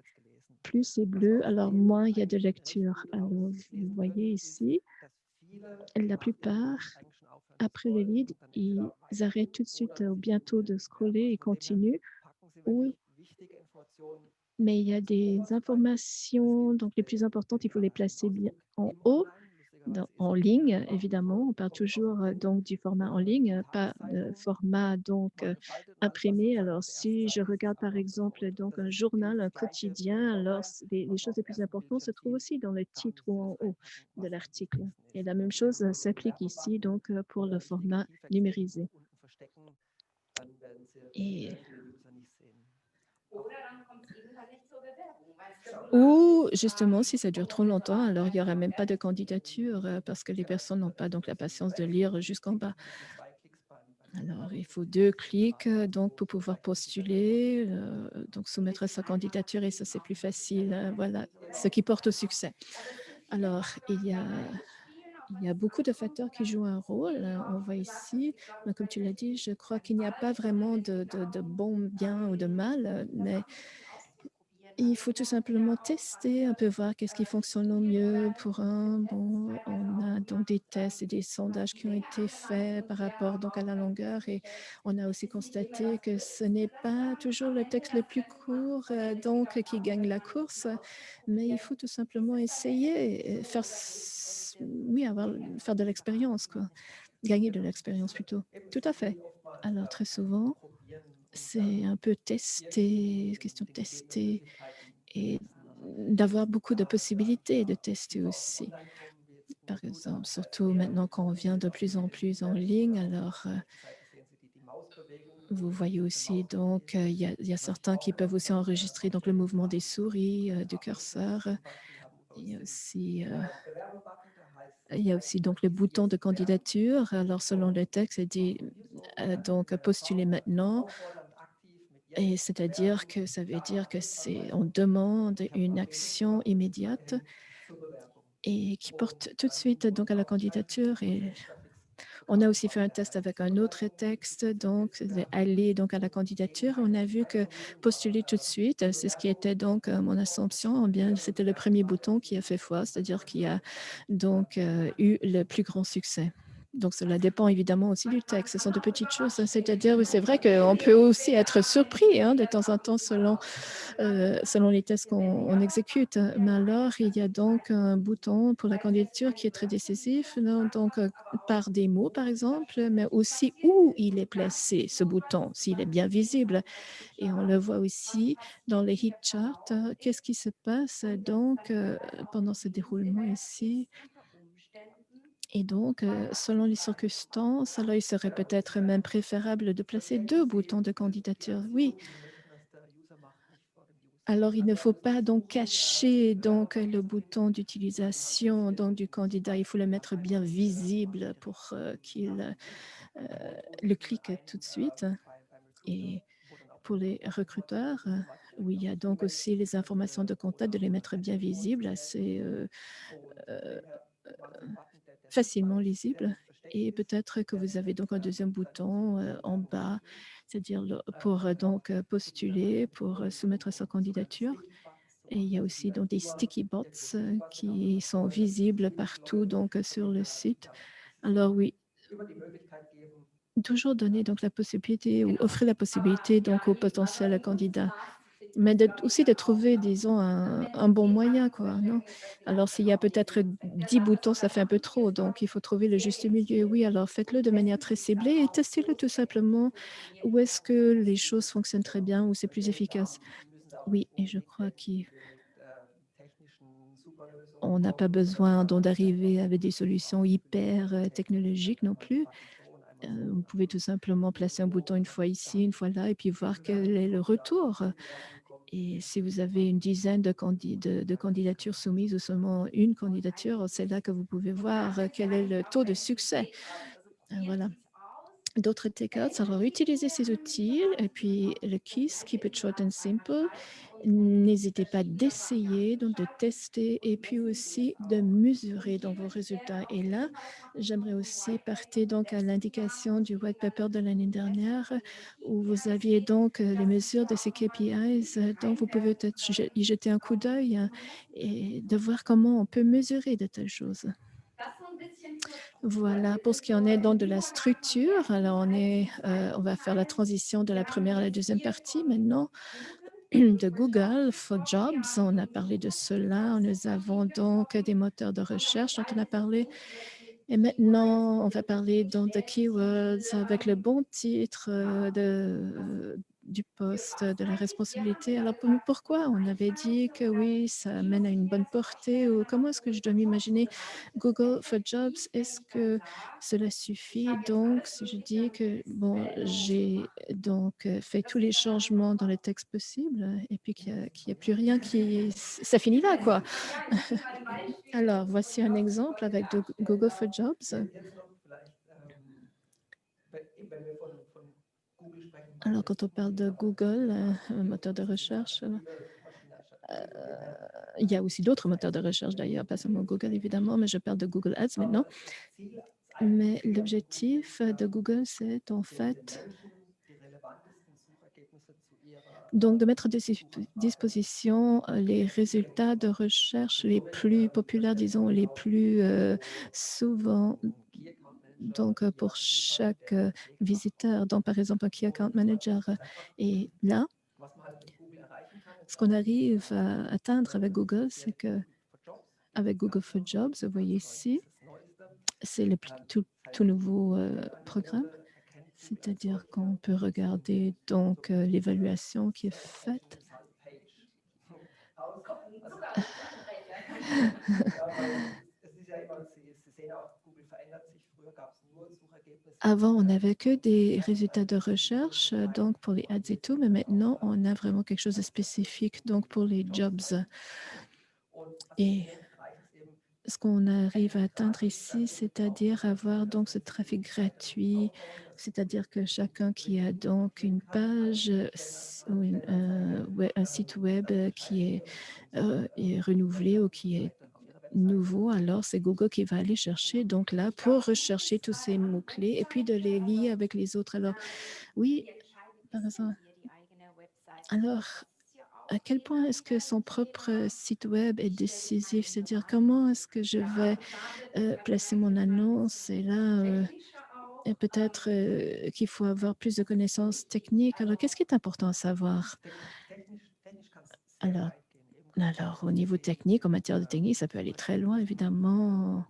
plus c'est bleu, alors moins il y a de lecture. Alors, vous voyez ici, la plupart, après le lead, ils arrêtent tout de suite bientôt de scroller et continuent. Oui, mais il y a des informations, donc les plus importantes, il faut les placer bien en haut, en ligne, évidemment. On parle toujours donc du format en ligne, pas de format donc imprimé. Alors, si je regarde par exemple donc un journal, un quotidien, alors les choses les plus importantes se trouvent aussi dans le titre ou en haut de l'article. Et la même chose s'applique ici donc pour le format numérisé. Et ou justement, si ça dure trop longtemps, alors il y aura même pas de candidature parce que les personnes n'ont pas donc la patience de lire jusqu'en bas. Alors, il faut 2 clics donc pour pouvoir postuler, donc soumettre sa candidature et ça, c'est plus facile, voilà, ce qui porte au succès. Alors, il y a beaucoup de facteurs qui jouent un rôle, on voit ici, mais comme tu l'as dit, je crois qu'il n'y a pas vraiment de bon bien ou de mal, mais il faut tout simplement tester, un peu voir qu'est-ce qui fonctionne au mieux pour un. Bon, on a donc des tests et des sondages qui ont été faits par rapport donc à la longueur et on a aussi constaté que ce n'est pas toujours le texte le plus court donc qui gagne la course, mais il faut tout simplement essayer, et oui, faire de l'expérience, quoi. Gagner de l'expérience plutôt. Tout à fait. Alors très souvent, c'est un peu tester, question de tester et d'avoir beaucoup de possibilités de tester aussi. Par exemple, surtout maintenant qu'on vient de plus en plus en ligne, alors vous voyez aussi donc il y a certains qui peuvent aussi enregistrer donc le mouvement des souris, du curseur. Il y a aussi, donc le bouton de candidature. Alors selon le texte, il dit donc postuler maintenant. Et c'est-à-dire que ça veut dire que on demande une action immédiate et qui porte tout de suite donc à la candidature. Et on a aussi fait un test avec un autre texte, donc aller donc à la candidature. On a vu que postuler tout de suite, c'est ce qui était donc mon assumption. Eh bien, c'était le premier bouton qui a fait foi, c'est-à-dire qui a donc eu le plus grand succès. Donc, cela dépend évidemment aussi du texte. Ce sont de petites choses. C'est-à-dire, c'est vrai qu'on peut aussi être surpris de temps en temps selon les tests qu'on exécute. Mais alors, il y a donc un bouton pour la candidature qui est très décisif, donc par des mots, par exemple, mais aussi où il est placé, ce bouton, s'il est bien visible. Et on le voit aussi dans les heat charts. Qu'est-ce qui se passe donc pendant ce déroulement ici? Et donc, selon les circonstances, alors il serait peut-être même préférable de placer 2 boutons de candidature. Oui, alors il ne faut pas donc cacher donc le bouton d'utilisation donc du candidat. Il faut le mettre bien visible pour, qu'il, le clique tout de suite. Et pour les recruteurs, où il y a donc aussi les informations de contact, de les mettre bien visibles, assez, heu facilement lisible et peut-être que vous avez donc un deuxième bouton, en bas, c'est-à-dire pour, donc, postuler, pour, soumettre sa candidature et il y a aussi donc des sticky bots, qui sont visibles partout donc, sur le site. Alors oui, toujours donner donc la possibilité ou offrir la possibilité donc aux potentiels candidats. Mais aussi de trouver, disons, un bon moyen, quoi, non? Alors, s'il y a peut-être 10 boutons, ça fait un peu trop, donc il faut trouver le juste milieu. Oui, alors faites-le de manière très ciblée et testez-le tout simplement où est-ce que les choses fonctionnent très bien, où c'est plus efficace. Oui, et je crois qu'on n'a pas besoin donc d'arriver avec des solutions hyper, technologiques non plus. Vous pouvez tout simplement placer un bouton une fois ici, une fois là et puis voir quel est le retour. Et si vous avez une dizaine de candidatures soumises ou seulement une candidature, c'est là que vous pouvez voir quel est le taux de succès. Voilà. d'autres takeouts. Alors, utilisez ces outils et puis le KISS, Keep it short and simple. N'hésitez pas d'essayer, donc de tester et puis aussi de mesurer dans vos résultats. Et là, j'aimerais aussi partir donc à l'indication du white paper de l'année dernière où vous aviez donc les mesures de ces KPIs. Donc, vous pouvez peut-être y jeter un coup d'œil et de voir comment on peut mesurer de telles choses. Voilà, pour ce qui en est donc de la structure, alors on va faire la transition de la première à la deuxième partie maintenant de Google for Jobs. On a parlé de cela. Nous avons donc des moteurs de recherche dont on a parlé. Et maintenant, on va parler donc de keywords avec le bon titre du poste, de la responsabilité. Alors, pourquoi on avait dit que oui, ça mène à une bonne portée ou comment est-ce que je dois m'imaginer Google for Jobs? Est-ce que cela suffit? Donc, si je dis que, bon, j'ai donc fait tous les changements dans le texte possible et puis qu'il n'y a plus rien ça finit là, quoi. Alors, voici un exemple avec Google for Jobs. Alors, quand on parle de Google, un moteur de recherche, il y a aussi d'autres moteurs de recherche d'ailleurs, pas seulement Google évidemment, mais je parle de Google Ads maintenant. Mais l'objectif de Google, c'est en fait donc de mettre à disposition les résultats de recherche les plus populaires, disons, les plus souvent donc pour chaque visiteur, donc par exemple un Key Account Manager. Et là, ce qu'on arrive à atteindre avec Google, c'est que avec Google for Jobs, vous voyez ici, c'est le tout nouveau programme, c'est-à-dire qu'on peut regarder donc l'évaluation qui est faite. Avant, on n'avait que des résultats de recherche, donc pour les ads et tout, mais maintenant, on a vraiment quelque chose de spécifique, donc pour les jobs. Et ce qu'on arrive à atteindre ici, c'est-à-dire avoir donc ce trafic gratuit, c'est-à-dire que chacun qui a donc une page ou un site web qui est renouvelé ou qui est nouveau, alors c'est Google qui va aller chercher donc là pour rechercher tous ces mots-clés et puis de les lier avec les autres. Alors oui, par exemple. Alors, à quel point est-ce que son propre site web est décisif? C'est-à-dire comment est-ce que je vais placer mon annonce? Et là, et peut-être qu'il faut avoir plus de connaissances techniques. Alors, qu'est-ce qui est important à savoir? Alors, au niveau technique, en matière de technique, ça peut aller très loin, évidemment.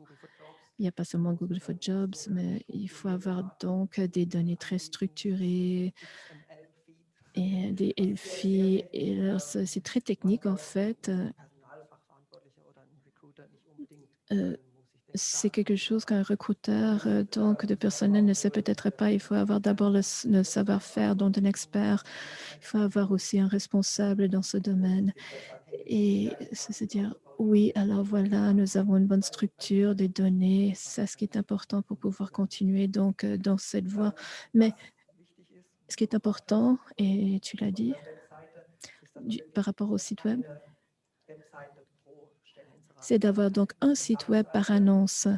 Il n'y a pas seulement Google for Jobs, mais il faut avoir donc des données très structurées et des ELFI. Et alors, c'est très technique, en fait. C'est quelque chose qu'un recruteur donc de personnel ne sait peut-être pas. Il faut avoir d'abord le savoir-faire donc d'un expert. Il faut avoir aussi un responsable dans ce domaine. Et c'est-à-dire, oui, alors voilà, nous avons une bonne structure des données. C'est ce qui est important pour pouvoir continuer donc dans cette voie. Mais ce qui est important, et tu l'as dit, par rapport au site web, c'est d'avoir donc un site web par annonce.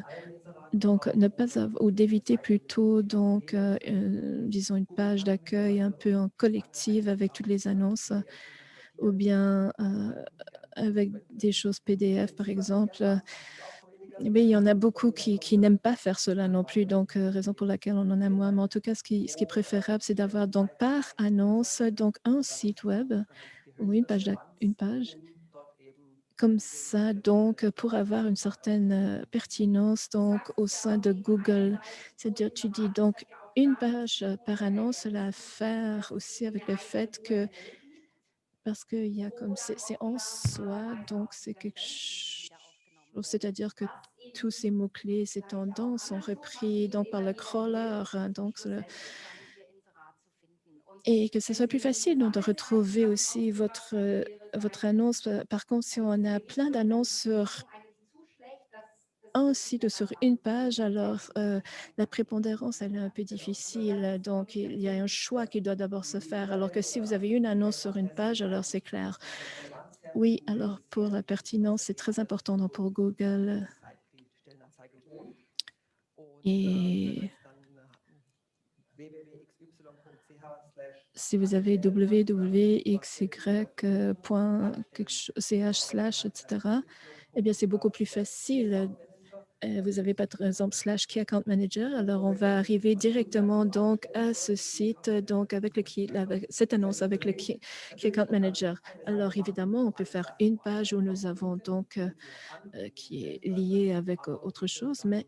Donc, ne pas avoir, ou d'éviter plutôt, donc, disons, une page d'accueil un peu en collective avec toutes les annonces, ou bien avec des choses PDF, par exemple. Mais il y en a beaucoup qui n'aiment pas faire cela non plus, donc raison pour laquelle on en a moins. Mais en tout cas, ce qui est préférable, c'est d'avoir donc par annonce, donc un site web ou une page, comme ça, donc, pour avoir une certaine pertinence donc, au sein de Google. C'est-à-dire, tu dis donc une page par annonce, cela a à faire aussi avec le fait que, parce qu'il y a comme, c'est en soi, donc c'est quelque chose, c'est-à-dire que tous ces mots-clés, ces tendances sont repris donc, par le crawler, hein, donc, et que ce soit plus facile donc, de retrouver aussi votre annonce. Par contre, si on a plein d'annonces sur un site ou sur une page, alors la prépondérance, elle est un peu difficile. Donc, il y a un choix qui doit d'abord se faire. Alors que si vous avez une annonce sur une page, alors c'est clair. Oui, alors pour la pertinence, c'est très important donc pour Google. Et si vous avez www.xy.ch/, etc., eh bien, c'est beaucoup plus facile. Vous avez par exemple /key account manager, alors on va arriver directement donc à ce site donc avec cette annonce avec le key account manager. Alors évidemment, on peut faire une page où nous avons donc qui est liée avec autre chose, mais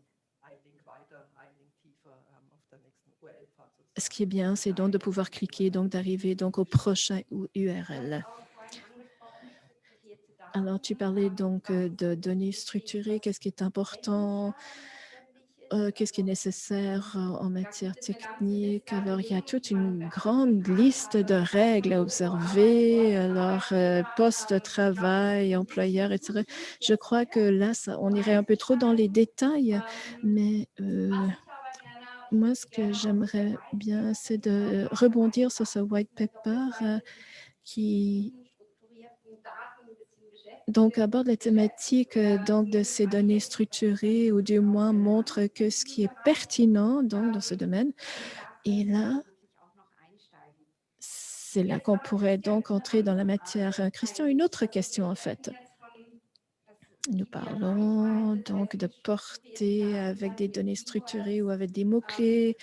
ce qui est bien, c'est donc de pouvoir cliquer, donc d'arriver donc au prochain URL. Alors, tu parlais donc de données structurées, qu'est-ce qui est important, qu'est-ce qui est nécessaire en matière technique. Alors, il y a toute une grande liste de règles à observer, alors poste, travail, employeur, etc. Je crois que là, on irait un peu trop dans les détails, mais moi, ce que j'aimerais bien, c'est de rebondir sur ce white paper qui donc aborde la thématique donc de ces données structurées ou du moins montre que ce qui est pertinent donc dans ce domaine. Et là, c'est là qu'on pourrait donc entrer dans la matière. Christian, une autre question en fait. Nous parlons donc de portée avec des données structurées ou avec des mots-clés.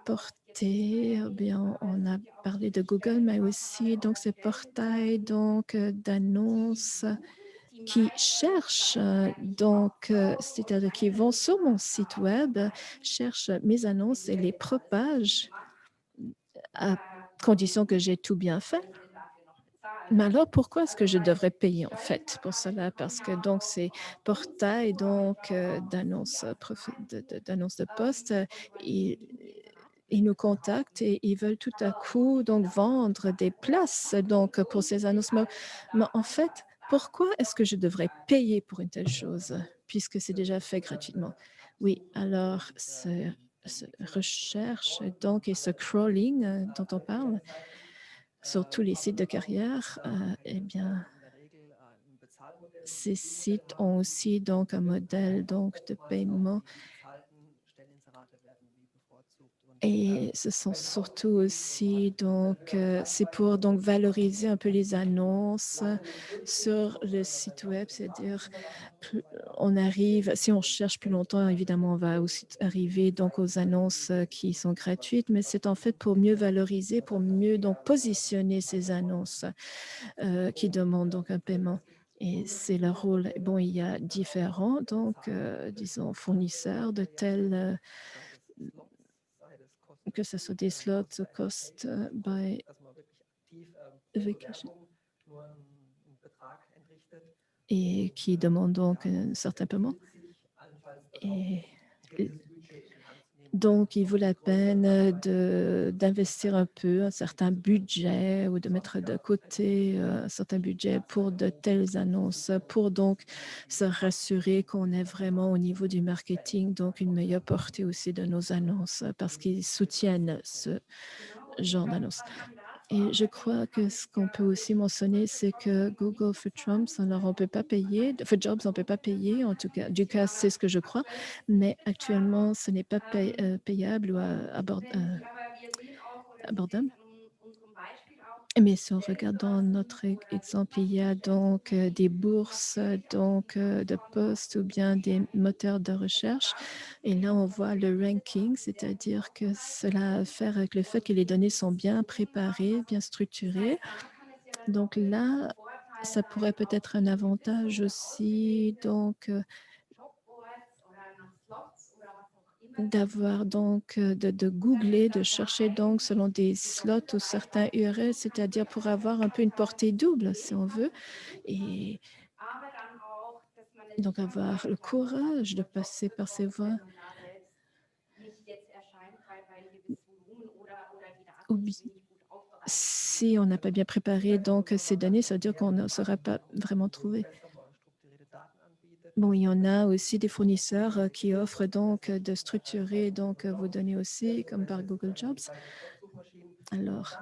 Portée, eh bien, on a parlé de Google, mais aussi donc ces portails donc d'annonces qui cherchent donc, c'est-à-dire qui vont sur mon site web, cherchent mes annonces et les propagent à condition que j'ai tout bien fait. Mais alors, pourquoi est-ce que je devrais payer en fait pour cela? Parce que donc ces portails donc d'annonces de poste, ils, ils nous contactent et ils veulent tout à coup donc vendre des places donc pour ces annonces. Mais en fait, pourquoi est-ce que je devrais payer pour une telle chose puisque c'est déjà fait gratuitement? Oui, alors ce recherche donc et ce crawling dont on parle sur tous les sites de carrière, eh bien, ces sites ont aussi donc un modèle donc de paiement et ce sont surtout aussi donc c'est pour donc valoriser un peu les annonces sur le site web, c'est-à-dire on arrive, si on cherche plus longtemps, évidemment, on va aussi arriver donc aux annonces qui sont gratuites, mais c'est en fait pour mieux valoriser, pour mieux donc positionner ces annonces qui demandent donc un paiement. Et c'est leur rôle. Bon, il y a différents, donc, disons, fournisseurs de tels, que ce soit des slots ou cost by vacation, et qui demandent donc un certain paiement. Et donc, il vaut la peine d'investir un peu, un certain budget ou de mettre de côté un certain budget pour de telles annonces, pour donc se rassurer qu'on est vraiment au niveau du marketing, donc une meilleure portée aussi de nos annonces parce qu'ils soutiennent ce genre d'annonces. Et je crois que ce qu'on peut aussi mentionner, c'est que Google for Trumps, alors on ne peut pas payer, for Jobs, on ne peut pas payer, en tout cas, du cas, c'est ce que je crois, mais actuellement, ce n'est pas payable ou abordable. Mais si on regarde dans notre exemple, il y a donc des bourses donc, de postes ou bien des moteurs de recherche. Et là, on voit le ranking, c'est-à-dire que cela a à faire avec le fait que les données sont bien préparées, bien structurées. Donc là, ça pourrait peut-être un avantage aussi, donc d'avoir donc de googler, de chercher donc selon des slots ou certains URL, c'est-à-dire pour avoir un peu une portée double, si on veut, et donc avoir le courage de passer par ces voies. Si on n'a pas bien préparé donc ces données, ça veut dire qu'on ne sera pas vraiment trouvé. Bon, il y en a aussi des fournisseurs qui offrent donc de structurer donc vos données aussi, comme par Google Jobs. Alors,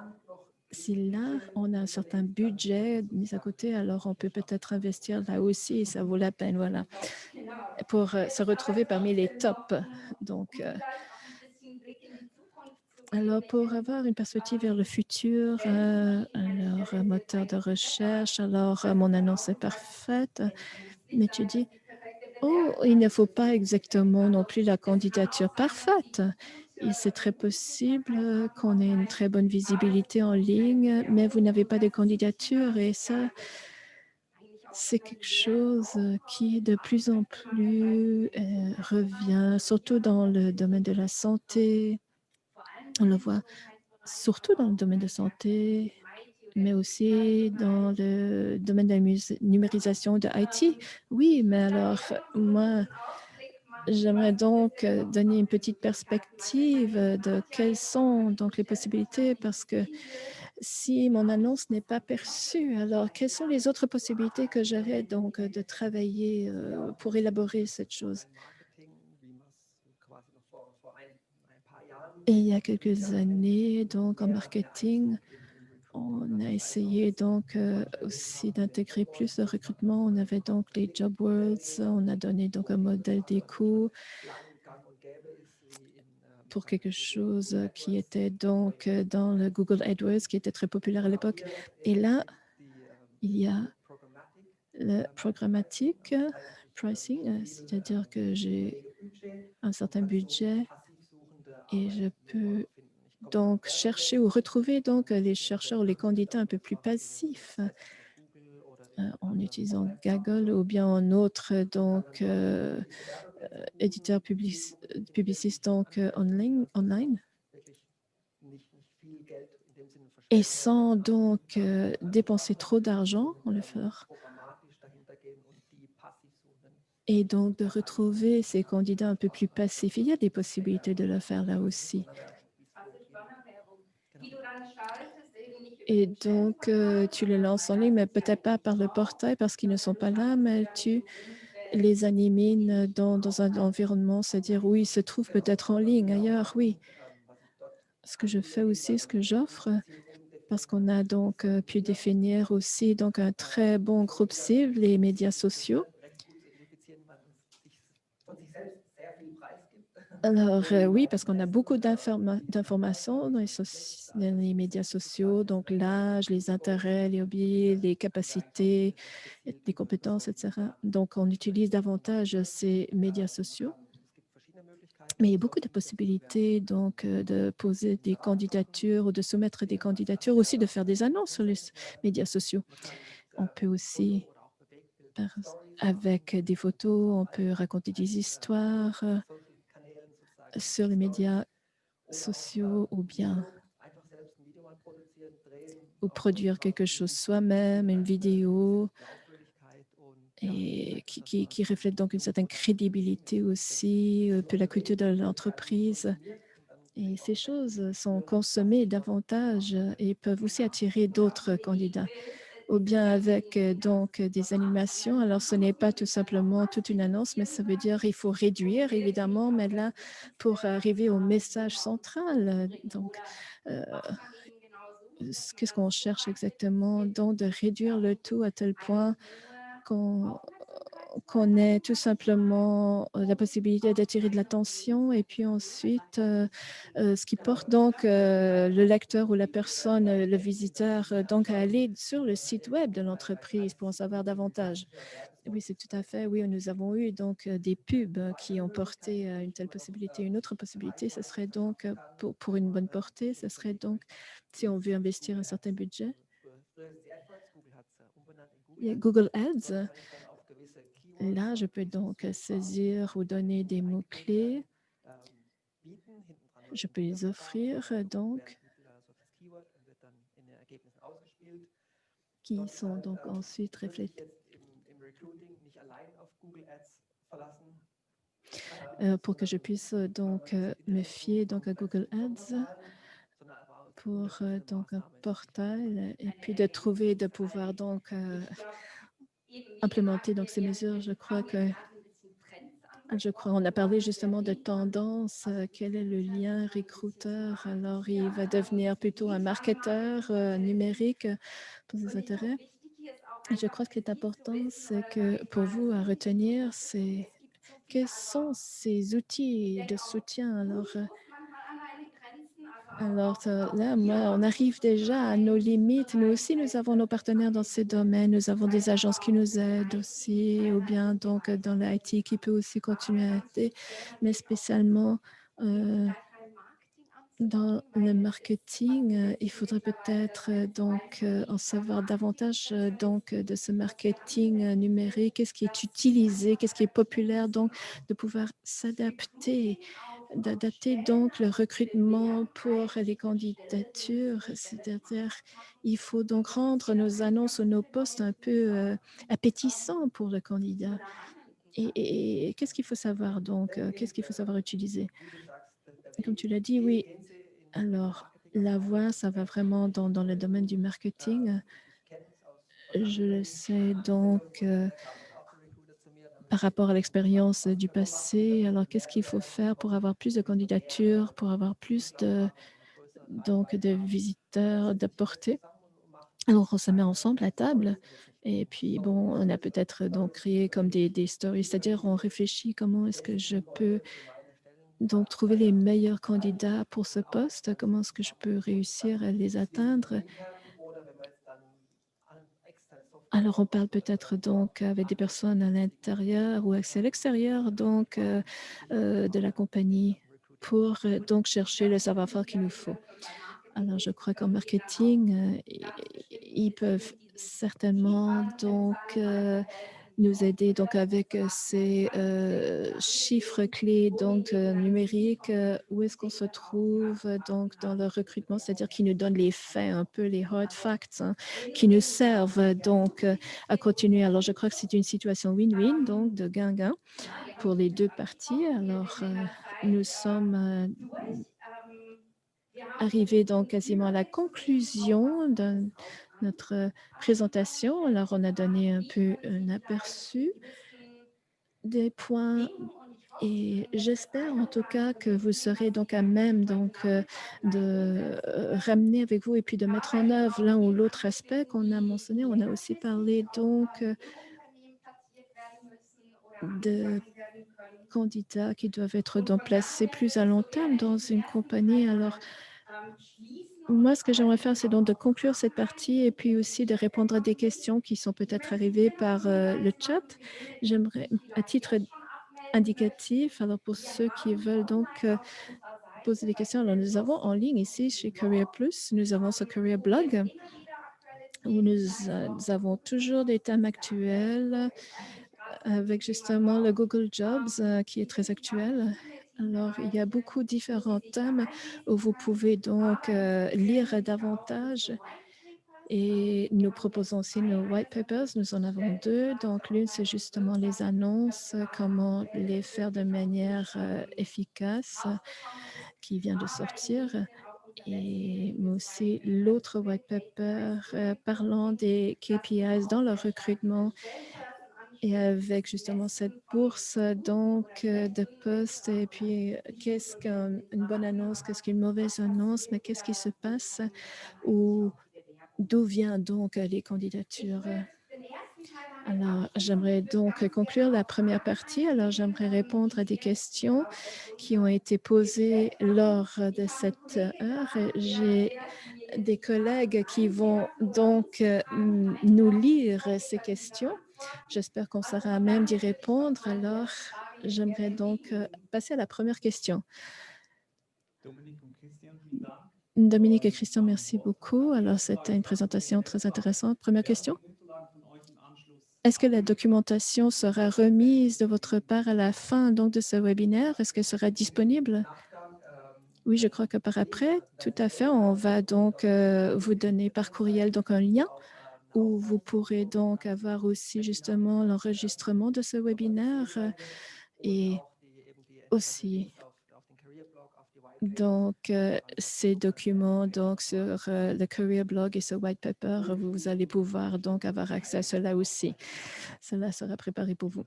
si là, on a un certain budget mis à côté, alors on peut peut-être investir là aussi, ça vaut la peine, voilà, pour se retrouver parmi les tops. Donc, alors, pour avoir une perspective vers le futur, alors, moteur de recherche, alors, mon annonce est parfaite, mais tu dis, oh, il ne faut pas exactement non plus la candidature parfaite. Et c'est très possible qu'on ait une très bonne visibilité en ligne, mais vous n'avez pas de candidature et ça, c'est quelque chose qui de plus en plus revient, surtout dans le domaine de la santé. On le voit surtout dans le domaine de santé, mais aussi dans le domaine de la numérisation de IT. Oui, mais alors, moi, j'aimerais donc donner une petite perspective de quelles sont donc les possibilités, parce que si mon annonce n'est pas perçue, alors quelles sont les autres possibilités que j'aurais donc de travailler pour élaborer cette chose? Et il y a quelques années, donc en marketing, on a essayé donc aussi d'intégrer plus de recrutement. On avait donc les Job Worlds, on a donné donc un modèle des coûts pour quelque chose qui était donc dans le Google AdWords, qui était très populaire à l'époque. Et là, il y a le programmatique, pricing, c'est-à-dire que j'ai un certain budget et je peux donc chercher ou retrouver donc les chercheurs ou les candidats un peu plus passifs en utilisant Gaggle ou bien en autre donc éditeur publiciste donc online et sans donc dépenser trop d'argent en le faire. Et donc de retrouver ces candidats un peu plus passifs. Il y a des possibilités de le faire là aussi. Et donc, tu les lances en ligne, mais peut-être pas par le portail parce qu'ils ne sont pas là, mais tu les animes dans un environnement, c'est-à-dire où ils se trouvent peut-être en ligne ailleurs, oui. Ce que je fais aussi, ce que j'offre, parce qu'on a donc pu définir aussi donc un très bon groupe cible, les médias sociaux. Alors oui, parce qu'on a beaucoup d'informations dans les médias sociaux, donc l'âge, les intérêts, les hobbies, les capacités, les compétences, etc. Donc on utilise davantage ces médias sociaux. Mais il y a beaucoup de possibilités donc de poser des candidatures ou de soumettre des candidatures, aussi de faire des annonces sur les médias sociaux. On peut aussi, avec des photos, on peut raconter des histoires sur les médias sociaux ou bien ou produire quelque chose soi-même, une vidéo, et qui reflète donc une certaine crédibilité aussi, un peu la culture de l'entreprise. Et ces choses sont consommées davantage et peuvent aussi attirer d'autres candidats. Ou bien avec donc des animations. Alors, ce n'est pas tout simplement toute une annonce, mais ça veut dire qu'il faut réduire, évidemment, mais là, pour arriver au message central. Donc, qu'est-ce qu'on cherche exactement? Donc, de réduire le tout à tel point qu'on ait tout simplement la possibilité d'attirer de l'attention et puis ensuite, ce qui porte donc le lecteur ou la personne, le visiteur, donc à aller sur le site web de l'entreprise pour en savoir davantage. Oui, c'est tout à fait. Oui, nous avons eu donc des pubs qui ont porté une telle possibilité. Une autre possibilité, ce serait donc, pour une bonne portée, ce serait donc, si on veut investir un certain budget, il y a Google Ads. Là, je peux donc saisir ou donner des mots-clés. Je peux les offrir, donc, qui sont donc ensuite reflétés. Pour que je puisse donc me fier donc à Google Ads pour donc un portail et puis de pouvoir donc implémenter donc ces mesures. Je crois que Je crois on a parlé justement de tendance. Quel est le lien recruteur? Alors, il va devenir plutôt un marketeur numérique pour ses intérêts. Et je crois que ce qui est important, c'est que pour vous à retenir, c'est quels sont ces outils de soutien. Là, moi, on arrive déjà à nos limites. Nous aussi, nous avons nos partenaires dans ces domaines. Nous avons des agences qui nous aident aussi, ou bien donc dans l'IT qui peut aussi continuer à aider, mais spécialement dans le marketing, il faudrait peut-être donc en savoir davantage donc de ce marketing numérique, qu'est-ce qui est utilisé, qu'est-ce qui est populaire, donc de pouvoir s'adapter, d'adapter donc le recrutement pour les candidatures, c'est-à-dire il faut donc rendre nos annonces ou nos postes un peu appétissants pour le candidat. Et qu'est-ce qu'il faut savoir donc, qu'est-ce qu'il faut savoir utiliser? Comme tu l'as dit, oui. Alors, la voix, ça va vraiment dans le domaine du marketing. Je le sais donc par rapport à l'expérience du passé. Alors, qu'est-ce qu'il faut faire pour avoir plus de candidatures, pour avoir plus de visiteurs, de portée? Alors, on se met ensemble à table et puis, bon, on a peut-être donc créé comme des stories, c'est-à-dire on réfléchit comment est-ce que je peux donc trouver les meilleurs candidats pour ce poste, comment est-ce que je peux réussir à les atteindre. Alors, on parle peut-être donc avec des personnes à l'intérieur ou à l'extérieur donc de la compagnie pour donc chercher le savoir-faire qu'il nous faut. Alors, je crois qu'en marketing, ils peuvent certainement donc nous aider donc avec ces chiffres clés donc numériques, où est-ce qu'on se trouve donc dans le recrutement, c'est-à-dire qui nous donnent les faits, un peu les hard facts, hein, qui nous servent donc à continuer. Alors, je crois que c'est une situation win-win, donc de gain-gain pour les deux parties. Alors, nous sommes arrivés donc quasiment à la conclusion de notre présentation. Alors, on a donné un peu un aperçu des points et j'espère en tout cas que vous serez donc à même donc de ramener avec vous et puis de mettre en œuvre l'un ou l'autre aspect qu'on a mentionné. On a aussi parlé donc de candidats qui doivent être donc placés plus à long terme dans une compagnie. Alors, moi, ce que j'aimerais faire, c'est donc de conclure cette partie et puis aussi de répondre à des questions qui sont peut-être arrivées par le chat. J'aimerais, à titre indicatif, alors pour ceux qui veulent donc poser des questions, alors nous avons en ligne ici chez Career Plus, nous avons ce Career Blog où nous avons toujours des thèmes actuels avec justement le Google Jobs qui est très actuel. Alors, il y a beaucoup de différents thèmes où vous pouvez donc lire davantage et nous proposons aussi nos white papers. Nous en avons deux. Donc, l'une, c'est justement les annonces, comment les faire de manière efficace qui vient de sortir. Et mais aussi l'autre white paper parlant des KPIs dans le recrutement et avec justement cette bourse donc de postes et puis qu'est-ce qu'une bonne annonce, qu'est-ce qu'une mauvaise annonce, mais qu'est-ce qui se passe ou d'où viennent donc les candidatures. Alors, j'aimerais donc conclure la première partie. Alors, j'aimerais répondre à des questions qui ont été posées lors de cette heure. J'ai des collègues qui vont donc nous lire ces questions. J'espère qu'on sera à même d'y répondre. Alors, j'aimerais donc passer à la première question. Dominique et Christian, merci beaucoup. Alors, c'était une présentation très intéressante. Première question. Est-ce que la documentation sera remise de votre part à la fin donc, de ce webinaire? Est-ce qu'elle sera disponible? Oui, je crois que par après, tout à fait, on va donc vous donner par courriel donc un lien où vous pourrez donc avoir aussi justement l'enregistrement de ce webinaire et aussi donc ces documents donc sur le Career Blog et ce white paper, vous allez pouvoir donc avoir accès à cela aussi. Cela sera préparé pour vous.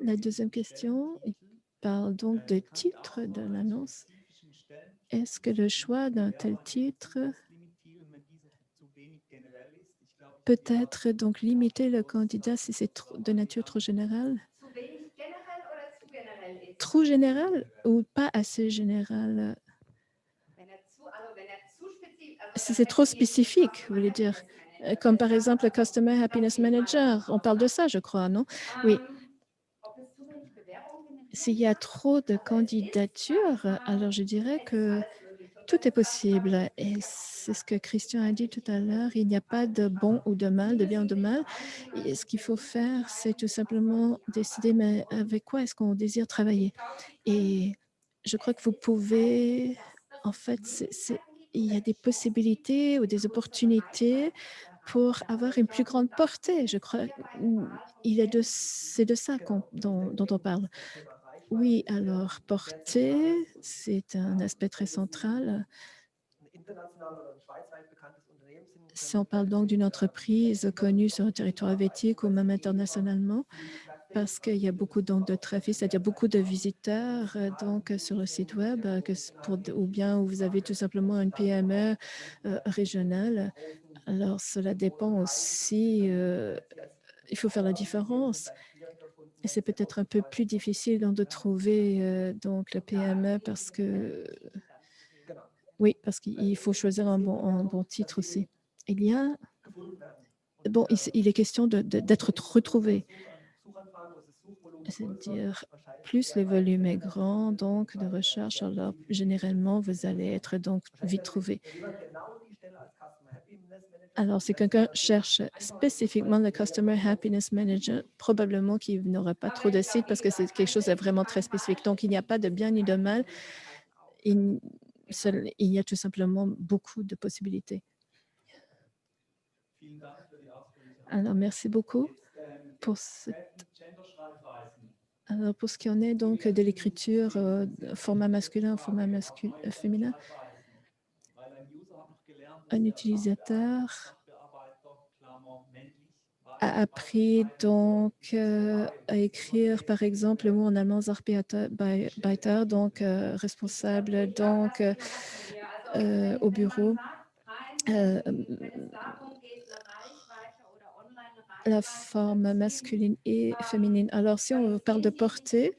La deuxième question, il parle donc de titre de l'annonce. Est-ce que le choix d'un tel titre peut être donc limiter le candidat si c'est de nature trop générale?
Zu wenig generell oder zu generell ist?
Trop général ou pas assez général?
Wenn er zu spezifisch, also
Si
das
c'est trop
heißt, hier steht
spécifique, vous
Customer
voulez dire,
Happiness Manager,
comme
der
par
sagt
exemple le
aber nicht,
Customer
dass
Happiness
jemand
Manager. On parle de ça, je crois, non? Oui.
Ob es zu wenig Bewerbungen
S'il
generieren
y a
kann?
trop de
Also es ist, sage ich
candidatures, alors
mal,
je dirais
es ist
que
alles möglich. Und
tout
beim
est
Customer
possible.
Happiness
Et
Manager muss
c'est
man
ce que Christian a
ein
dit tout
richtig
à l'heure.
gutes
Il n'y a pas de bon ou de mal, de
Wir
bien ou
sind
de
jetzt
mal.
vor allen Dingen
Et
als
ce qu'il faut
Spezialisten
faire, c'est
entscheiden,
tout
mit was wollen
simplement
Sie
décider
arbeiten.
mais avec quoi est-ce qu'on désire travailler.
Ich glaube, Sie können,
Et je crois que
es
vous
ist ein,
pouvez,
dass
en
es
fait,
Möglichkeiten gibt
il y
oder
a des
Chancen gibt,
possibilités ou
eine
des
größere
opportunités
Reichweite zu
pour
erreichen. Also
avoir
ich
une plus
glaube, ein
grande
ganz
portée. Je
gutes
crois,
hierbei die Wahl von
il est de,
Stellentitel.
c'est de ça dont on parle. Oui, alors portée, c'est un aspect très central. Si on parle donc d'une entreprise connue sur le territoire helvétique ou même internationalement, parce qu'il y a beaucoup donc de trafic, c'est-à-dire beaucoup de visiteurs donc sur le site web, ou bien où vous avez tout simplement une PME régionale. Alors cela dépend aussi, il faut faire la différence. Et c'est peut-être un peu plus difficile donc, de trouver donc le PME parce que oui, parce qu'il faut choisir un bon titre aussi. Il y a bon, il est question d'être retrouvé. C'est-à-dire, plus le volume est grand, donc de recherche, alors généralement, vous allez être donc vite trouvé. Alors, si quelqu'un cherche spécifiquement le Customer Happiness Manager, probablement qu'il n'aura pas trop de sites parce que c'est quelque chose de vraiment très spécifique. Donc, il n'y a pas de bien ni de mal. Il y a tout simplement beaucoup de possibilités. Alors, merci beaucoup pour Alors, pour ce qui en est donc de l'écriture, format masculin, format féminin, un utilisateur a appris donc à écrire, par exemple, le mot en allemand Sachbearbeiter, donc responsable, donc au bureau. La forme masculine et féminine. Alors, si on parle de portée,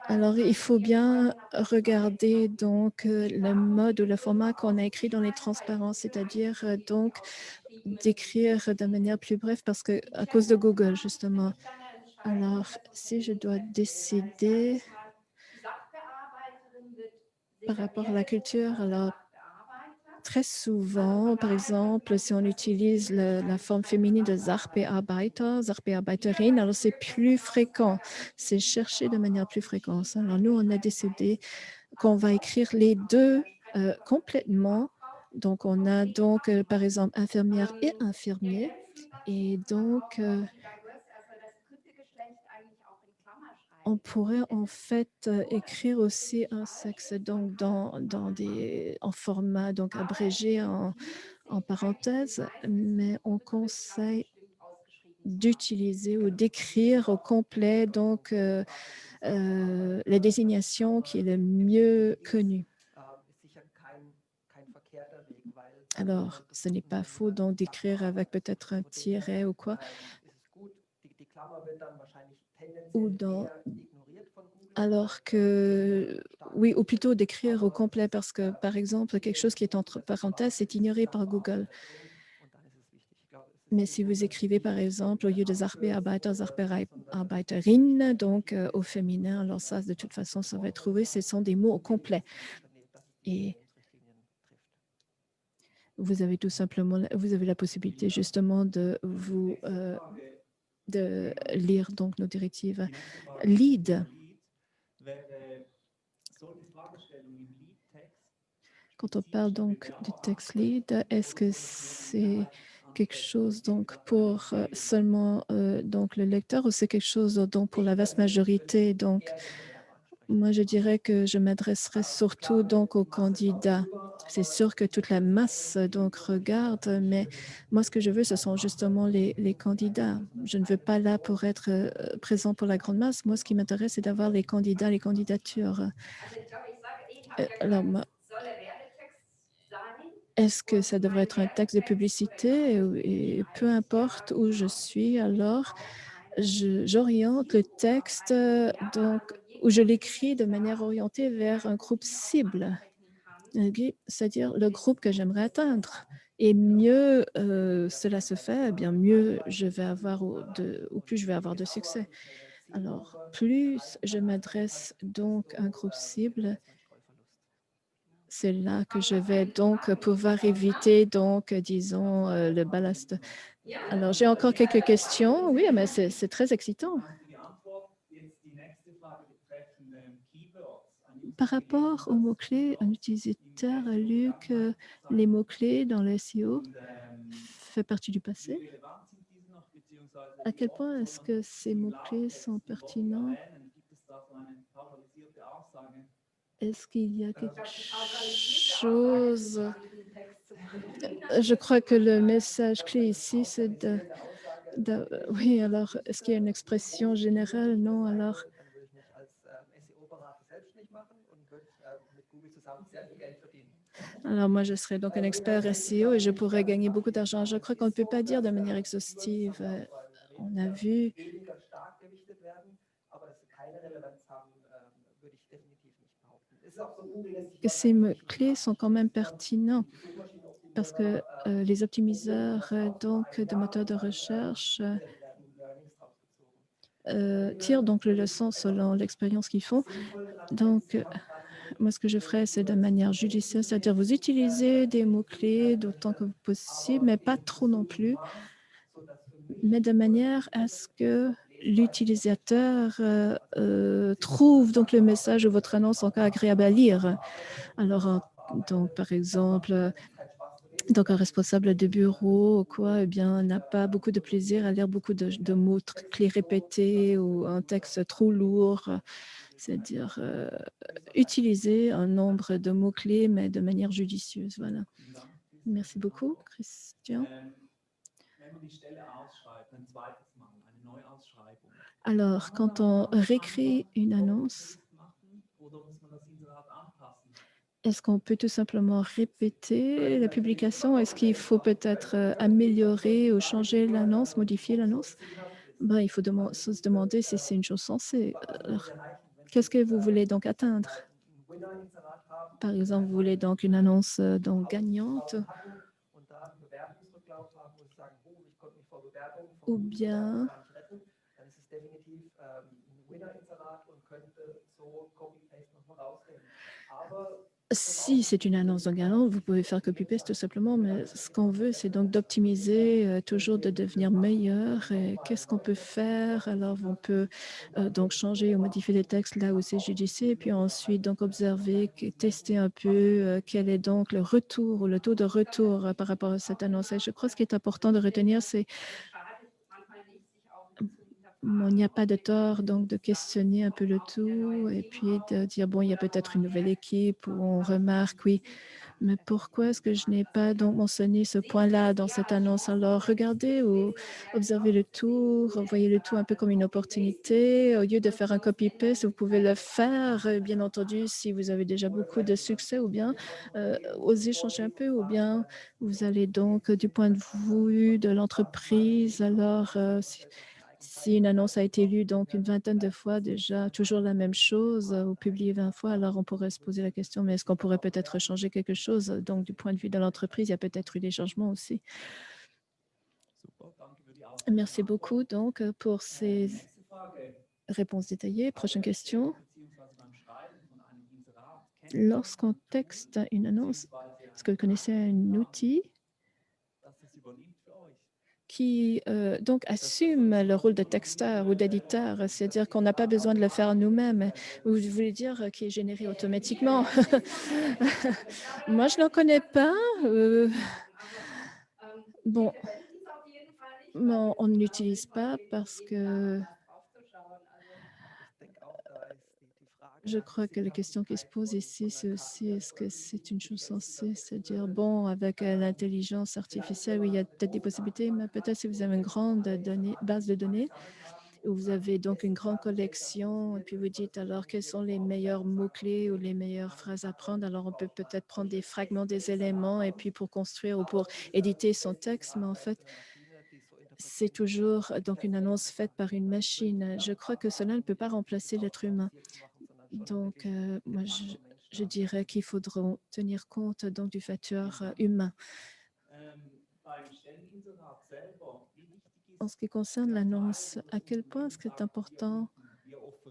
alors il faut bien regarder donc le mode ou le format qu'on a écrit dans les transparences, c'est-à-dire donc d'écrire de manière plus brève parce que à cause de Google justement. Alors, si je dois décider par rapport à la culture, alors très souvent, par exemple, si on utilise la forme féminine de Sachbearbeiter, Sachbearbeiterin, alors c'est plus fréquent, c'est cherché de manière plus fréquente. Alors nous, on a décidé qu'on va écrire les deux complètement. Donc, on a donc, par exemple, infirmière et infirmier. Et donc, on pourrait en fait écrire aussi un sexe donc en format donc abrégé en parenthèse, mais on conseille d'utiliser ou d'écrire au complet donc la désignation qui est le mieux connue. Alors, ce n'est pas faux donc d'écrire avec peut-être un tiret ou quoi, ou dans alors que, oui, ou plutôt d'écrire au complet parce que, par exemple, quelque chose qui est entre parenthèses est ignoré par Google. Mais si vous écrivez, par exemple, au lieu de Sachbearbeiter, Sachbearbeiterin, donc au féminin, alors ça, de toute façon, ça va être trouvé. Ce sont des mots au complet. Et vous avez tout simplement, vous avez la possibilité justement de de lire donc nos directives. Lead. Quand on parle donc du text lead, est-ce que c'est quelque chose donc pour seulement donc le lecteur ou c'est quelque chose donc pour la vaste majorité? Donc, moi, je dirais que je m'adresserai surtout donc aux candidats. C'est sûr que toute la masse donc regarde, mais moi, ce que je veux, ce sont justement les candidats. Je ne veux pas là pour être présent pour la grande masse. Moi, ce qui m'intéresse, c'est d'avoir les candidats, les candidatures. Alors, est-ce que ça devrait être un texte de publicité et peu importe où je suis, alors j'oriente le texte donc où je l'écris de manière orientée vers un groupe cible, c'est-à-dire le groupe que j'aimerais atteindre. Et mieux cela se fait, eh bien mieux je vais avoir ou plus je vais avoir de succès. Alors, plus je m'adresse donc à un groupe cible, c'est là que je vais donc pouvoir éviter donc, disons, le ballast. Alors, j'ai encore quelques questions. Oui, mais c'est très excitant. Par rapport aux mots-clés, un utilisateur a lu que les mots-clés dans le SEO fait partie du passé. À quel point est-ce que ces mots-clés sont pertinents? Est-ce qu'il y a quelque chose? Je crois que le message clé ici, c'est oui, alors, est-ce qu'il y a une expression générale? Non, alors. Alors, moi, je serais donc un expert SEO et je pourrais gagner beaucoup d'argent. Je crois qu'on ne peut pas dire de manière exhaustive. On a vu que ces mots-clés sont quand même pertinents parce que les optimiseurs donc, de moteurs de recherche tirent donc le leçon selon l'expérience qu'ils font. Donc, moi, ce que je ferais, c'est de manière judicieuse, c'est-à-dire vous utilisez des mots-clés d'autant que possible, mais pas trop non plus, mais de manière à ce que l'utilisateur trouve donc le message de votre annonce encore agréable à lire. Alors, donc, par exemple, donc un responsable de bureau ou quoi, eh bien, n'a pas beaucoup de plaisir à lire beaucoup de mots clés répétés ou un texte trop lourd. C'est-à-dire utiliser un nombre de mots-clés, mais de manière judicieuse. Voilà. Merci beaucoup, Christian. Alors, quand on réécrit une annonce, est-ce qu'on peut tout simplement répéter la publication? Est-ce qu'il faut peut-être améliorer ou changer l'annonce, modifier l'annonce? Ben, il faut se demander si c'est une chose sensée. Qu'est-ce que vous voulez donc atteindre? Par exemple, vous voulez donc une annonce donc gagnante ou bien si c'est une annonce donc gagnante, vous pouvez faire copy-paste tout simplement, mais ce qu'on veut, c'est donc d'optimiser, toujours de devenir meilleur. Et qu'est-ce qu'on peut faire? Alors, on peut donc changer ou modifier les textes là où c'est judicieux, et puis ensuite donc observer, tester un peu quel est donc le retour ou le taux de retour par rapport à cette annonce. Et je crois que ce qui est important de retenir, c'est bon, il n'y a pas de tort donc de questionner un peu le tout et puis de dire, bon, il y a peut-être une nouvelle équipe où on remarque, oui, mais pourquoi est-ce que je n'ai pas donc mentionné ce point-là dans cette annonce? Alors, regardez ou observez le tout, voyez le tout un peu comme une opportunité. Au lieu de faire un copy-paste, vous pouvez le faire, bien entendu, si vous avez déjà beaucoup de succès ou bien oser changer un peu ou bien vous allez donc du point de vue de l'entreprise, alors si une annonce a été lue donc une vingtaine de fois déjà, toujours la même chose, ou publiée 20 fois, alors on pourrait se poser la question, mais est-ce qu'on pourrait peut-être changer quelque chose? Donc, du point de vue de l'entreprise, il y a peut-être eu des changements aussi. Merci beaucoup donc pour ces réponses détaillées. Prochaine question. Lorsqu'on texte une annonce, est-ce que vous connaissez un outil qui donc assume le rôle de texteur ou d'éditeur, c'est-à-dire qu'on n'a pas besoin de le faire nous-mêmes. Vous voulez dire qui est généré automatiquement? Moi, je n'en connais pas. Bon, on ne l'utilise pas parce que Je crois que la question qui se pose ici, c'est aussi est-ce que c'est une chose sensée? C'est-à-dire, bon, avec l'intelligence artificielle, oui, il y a peut-être des possibilités, mais peut-être si vous avez une grande base de données, où vous avez donc une grande collection, et puis vous dites alors quels sont les meilleurs mots-clés ou les meilleures phrases à prendre. Alors, on peut peut-être prendre des fragments des éléments et puis pour construire ou pour éditer son texte, mais en fait, c'est toujours donc une annonce faite par une machine. Je crois que cela ne peut pas remplacer l'être humain. Donc, moi, je dirais qu'il faudra tenir compte donc du facteur humain. En ce qui concerne l'annonce, à quel point est-ce que c'est important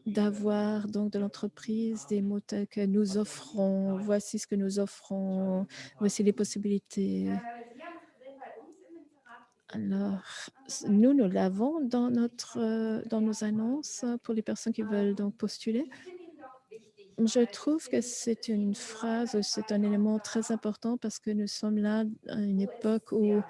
d'avoir donc de l'entreprise des mots tels que nous offrons, voici ce que nous offrons, voici les possibilités.
Sie haben es gesehen, bei uns im Inserat ist das
Alors,
so.
nous l'avons dans dans nos annonces pour les personnes qui veulent donc postuler.
Ich finde ihn doch wichtig,
Je
weil ich
trouve que
finde,
c'est
die
une phrase, c'est un élément très
Modularität
important parce que nous sommes là à une
wo es
époque où
sehr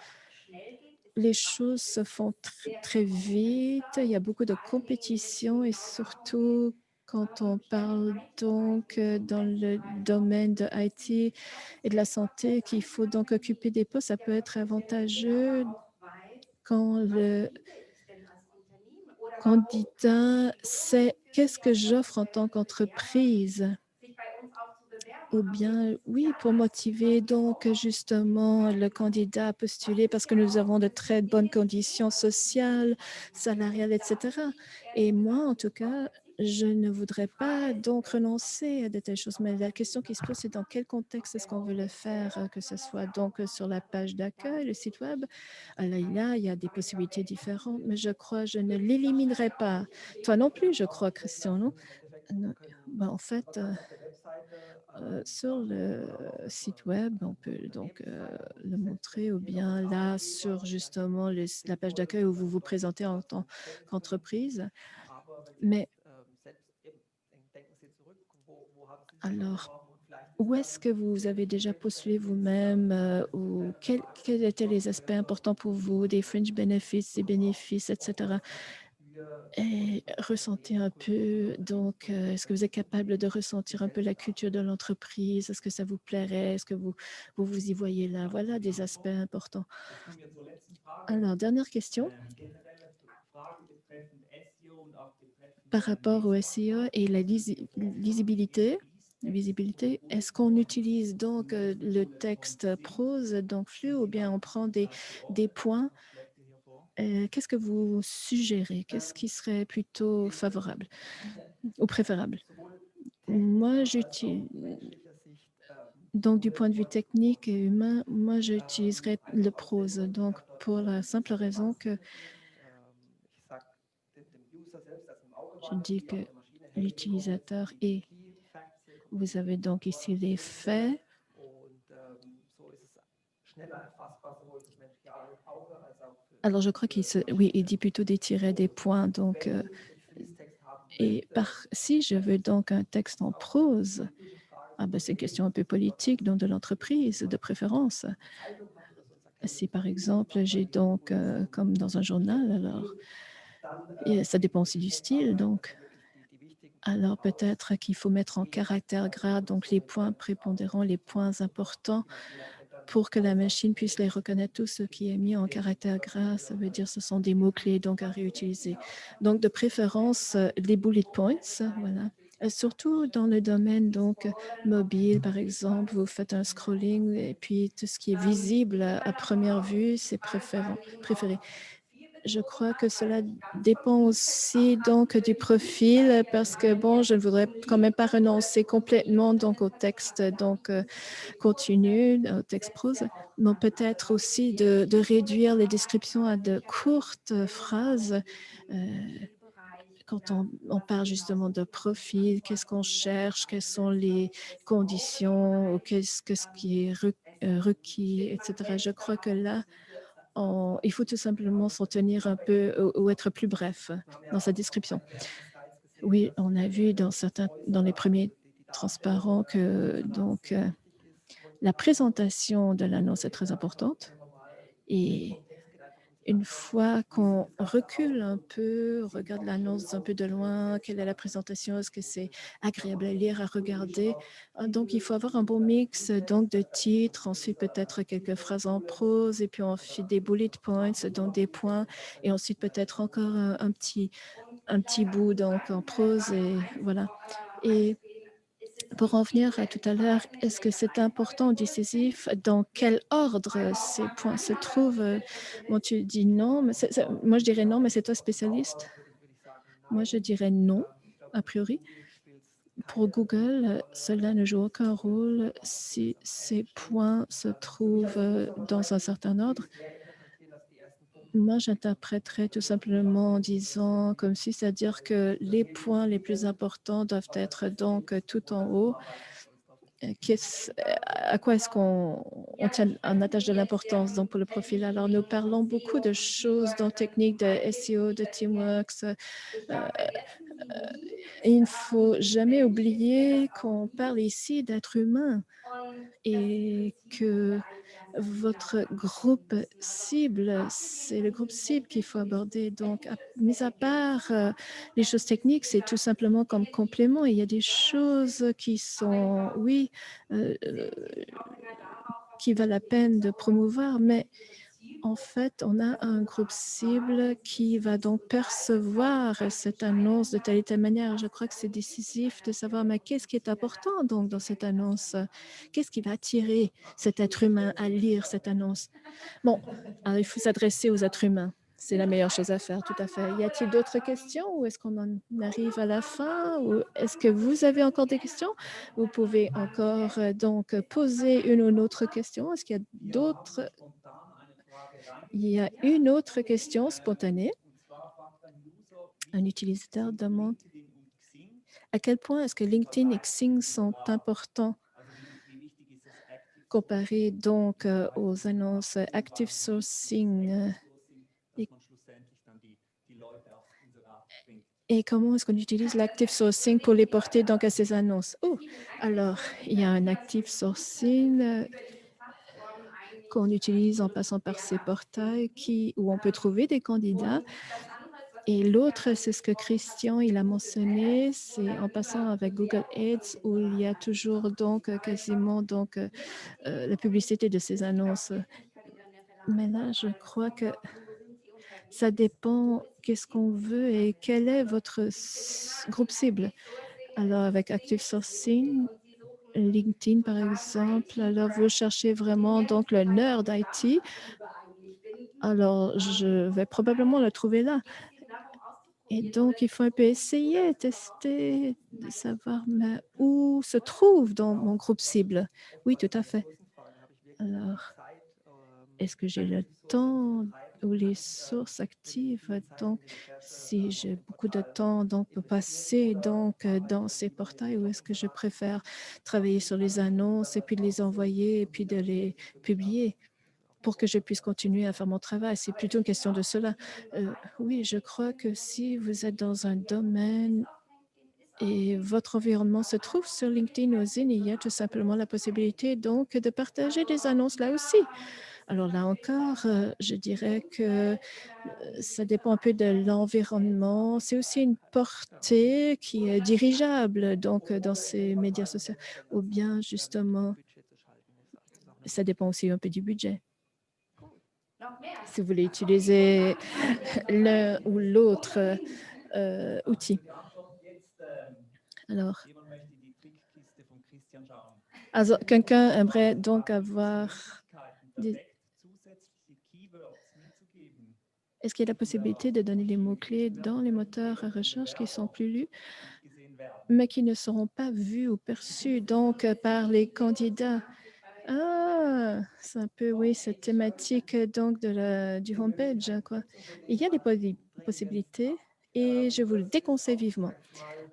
schnell geht, ist
les
die
choses se
Quantität
font
sehr
très
viel
vite.
konkurrenzieller
Il y a
und
beaucoup de
vor allen Dingen, wenn es
compétition et
eben auch darum geht,
surtout quand on parle donc
Ständigkeitsbereiche zu
dans le
besetzen, weil
domaine de
oft
IT
doch
et de la santé, qu'il faut donc occuper des postes, ça peut
der
être
potenzielle
avantageux
Bewerber auch weiß,
quand
was
le
biete ich denn als Unternehmen oder warum kann es
candidat
sich lohnen
sait
für
qu'est-ce
den
que
jetzt
j'offre en tant
vorgestellten Bewerber,
qu'entreprise.
sich bei uns auch zu bewerben,
Ou
haben wir
bien,
dieses
oui,
Jahr
pour motiver donc justement le candidat à
Das
postuler
ist
parce que
ja
nous
auch
avons de
eine
très bonnes
strategische
conditions sociales, salariales, etc. Et moi, en tout cas, je ne voudrais pas donc renoncer à de telles choses. Mais la question qui se pose, c'est dans quel contexte est-ce qu'on veut le faire, que ce soit donc sur la page d'accueil, le site web. Là, il y a des possibilités différentes, mais je crois, je ne l'éliminerai pas. Toi non plus, je crois, Christian, non? Non. Ben, en fait, sur le site web, on peut donc le montrer ou bien là sur justement la page d'accueil où vous vous présentez en tant qu'entreprise. Mais alors, où est-ce que vous avez déjà postulé vous-même ou quels étaient les aspects importants pour vous, des fringe benefits, des bénéfices, etc. Et ressentez un peu, donc, est-ce que vous êtes capable de ressentir un peu la culture de l'entreprise? Est-ce que ça vous plairait? Est-ce que vous y voyez là? Voilà des aspects importants. Alors, dernière question par rapport au SEO et la lisibilité. Visibilité. Est-ce qu'on utilise donc le texte prose, donc flux, ou bien on prend des points? Qu'est-ce que vous suggérez? Qu'est-ce qui serait plutôt favorable ou préférable? Moi, j'utilise, donc du point de vue technique et humain, moi, j'utiliserais le prose. Donc, pour la simple raison que je dis que l'utilisateur est. Vous avez donc ici les faits. Alors, je crois oui, il dit plutôt des tirets, des points. Donc, si je veux donc un texte en prose, ben, c'est une question un peu politique, donc de l'entreprise, de préférence. Si par exemple, j'ai donc, comme dans un journal, alors, et ça dépend aussi du style, donc, alors peut-être qu'il faut mettre en caractère gras, donc les points prépondérants, les points importants, pour que la machine puisse les reconnaître. Tout ce qui est mis en caractère gras, ça veut dire que ce sont des mots-clés donc à réutiliser. Donc, de préférence, les bullet points, voilà. Surtout dans le domaine donc mobile, par exemple, vous faites un scrolling et puis tout ce qui est visible à première vue, c'est préféré. Je crois que cela dépend aussi donc du profil parce que bon, je ne voudrais quand même pas renoncer complètement donc au texte donc continu, au texte prose, mais peut-être aussi de réduire les descriptions à de courtes phrases. Quand on parle justement de profil, qu'est-ce qu'on cherche, quelles sont les conditions, ou qu'est-ce qui est requis, etc. Je crois que là, il faut tout simplement s'en tenir un peu ou être plus bref dans sa description. Oui, on a vu dans les premiers transparents que donc la présentation de l'annonce est très importante et une fois qu'on recule un peu, on regarde l'annonce un peu de loin, quelle est la présentation, est-ce que c'est agréable à lire, à regarder. Donc, il faut avoir un bon mix donc de titres, ensuite peut-être quelques phrases en prose, et puis ensuite des bullet points, donc des points, et ensuite peut-être encore un petit bout donc en prose, et voilà. Et pour en venir à tout à l'heure, est-ce que c'est important ou décisif? Dans quel ordre ces points se trouvent? Bon, tu dis non, mais moi je dirais non, mais c'est toi spécialiste. Moi je dirais non, a priori. Pour Google, cela ne joue aucun rôle si ces points se trouvent dans un certain ordre. Moi, j'interpréterais tout simplement en disant comme si, c'est-à-dire que les points les plus importants doivent être donc tout en haut. À quoi est-ce qu'on tient, on attache de l'importance donc pour le profil? Alors, nous parlons beaucoup de choses dans techniques de SEO, de Teamworks. Et il ne faut jamais oublier qu'on parle ici d'êtres humains et que votre groupe cible, c'est le groupe cible qu'il faut aborder. Donc, mis à part les choses techniques, c'est tout simplement comme complément. Il y a des choses qui sont, oui, qui valent la peine de promouvoir, mais en fait, on a un groupe cible qui va donc percevoir cette annonce de telle et telle manière. Je crois que c'est décisif de savoir, mais qu'est-ce qui est important donc dans cette annonce? Qu'est-ce qui va attirer cet être humain à lire cette annonce? Bon, alors il faut s'adresser aux êtres humains. C'est la meilleure chose à faire, tout à fait. Y a-t-il d'autres questions ou est-ce qu'on en arrive à la fin ou est-ce que vous avez encore des questions? Vous pouvez encore donc poser une ou une autre question. Est-ce qu'il y a d'autres il y a une autre question spontanée. Un utilisateur demande à quel point est-ce que LinkedIn et Xing sont importants comparé donc aux annonces Active Sourcing et comment est-ce qu'on utilise l'Active Sourcing pour les porter donc à ces annonces? Oh, alors, il y a un Active Sourcing qu'on utilise en passant par ces portails où on peut trouver des candidats. Et l'autre, c'est ce que Christian il a mentionné, c'est en passant avec Google Ads où il y a toujours donc quasiment donc la publicité de ces annonces. Mais là, je crois que ça dépend qu'est-ce qu'on veut et quel est votre groupe cible. Alors, avec Active Sourcing, LinkedIn, par exemple, alors vous cherchez vraiment donc le nerd IT. Alors, je vais probablement le trouver là. Et donc, il faut un peu essayer, tester, de savoir où se trouve dans mon groupe cible. Oui, tout à fait. Alors, est-ce que j'ai le temps ou les sources actives? Donc, si j'ai beaucoup de temps donc, pour passer donc, dans ces portails, ou est-ce que je préfère travailler sur les annonces et puis de les envoyer et puis de les publier pour que je puisse continuer à faire mon travail? C'est plutôt une question de cela. Oui, je crois que si vous êtes dans un domaine et votre environnement se trouve sur LinkedIn ou Zine, il y a tout simplement la possibilité donc de partager des annonces là aussi. Alors là encore, je dirais que ça dépend un peu de l'environnement. C'est aussi une portée qui est dirigeable donc dans ces médias sociaux ou bien justement, ça dépend aussi un peu du budget. Si vous voulez utiliser l'un ou l'autre outil. Alors, quelqu'un aimerait donc avoir des... Est-ce qu'il y a la possibilité de donner les mots-clés dans les moteurs à recherche qui sont plus lus, mais qui ne seront pas vus ou perçus donc par les candidats? Ah, c'est un peu, oui, cette thématique donc du homepage, quoi. Il y a des possibilités et je vous le déconseille vivement.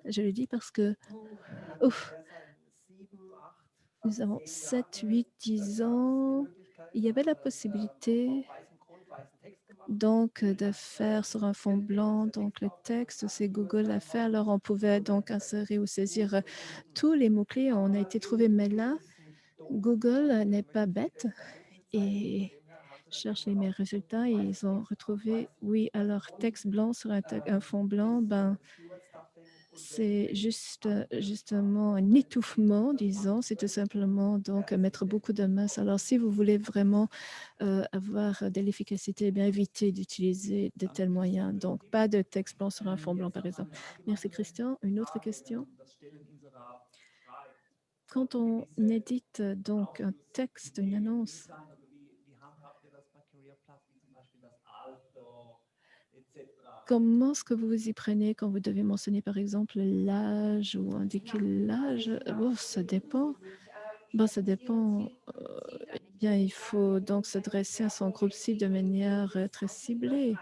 Je le dis parce que ouf, nous avons 7, 8, 10 ans. Il y avait la possibilité donc de faire sur un fond blanc, donc le texte, c'est Google l'a fait, alors on pouvait donc insérer ou saisir tous les mots-clés, on a été trouvé, mais là, Google n'est pas bête et cherché mes résultats et ils ont retrouvé, oui, alors texte blanc sur un fond blanc, ben, c'est justement un étouffement, disons, c'est tout simplement donc mettre beaucoup de masse. Alors, si vous voulez vraiment avoir de l'efficacité, eh bien, évitez d'utiliser de tels moyens. Donc, pas de texte blanc sur un fond blanc, par exemple. Merci, Christian. Une autre question? Quand on édite donc un texte, une annonce, comment est-ce que vous vous y prenez quand vous devez mentionner, par exemple, l'âge ou indiquer l'âge? Oh, ça dépend. Ben, ça dépend. Eh bien, il faut donc s'adresser à son groupe cible de manière très ciblée.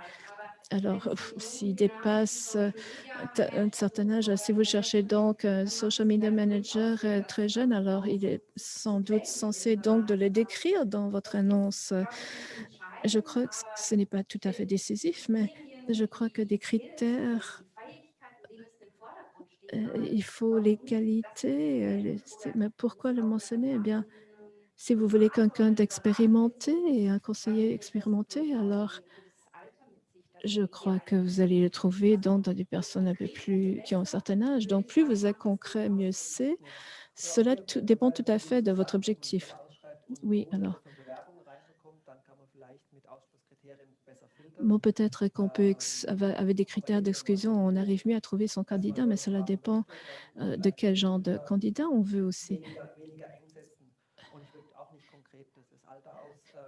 Alors, s'il dépasse un certain âge, si vous cherchez donc un social media manager très jeune, alors il est sans doute censé donc de le décrire dans votre annonce. Je crois que ce n'est pas tout à fait décisif, mais je crois que des critères, il faut les qualités. Mais pourquoi le mentionner? Eh bien, si vous voulez quelqu'un d'expérimenté, un conseiller expérimenté, alors je crois que vous allez le trouver dans des personnes un peu plus qui ont un certain âge. Donc, plus vous êtes concret, mieux c'est. Cela dépend tout à fait de votre objectif. Oui, alors. Bon, peut-être qu'on peut, avec des critères d'exclusion, on arrive mieux à trouver son candidat, mais cela dépend de quel genre de candidat on veut aussi.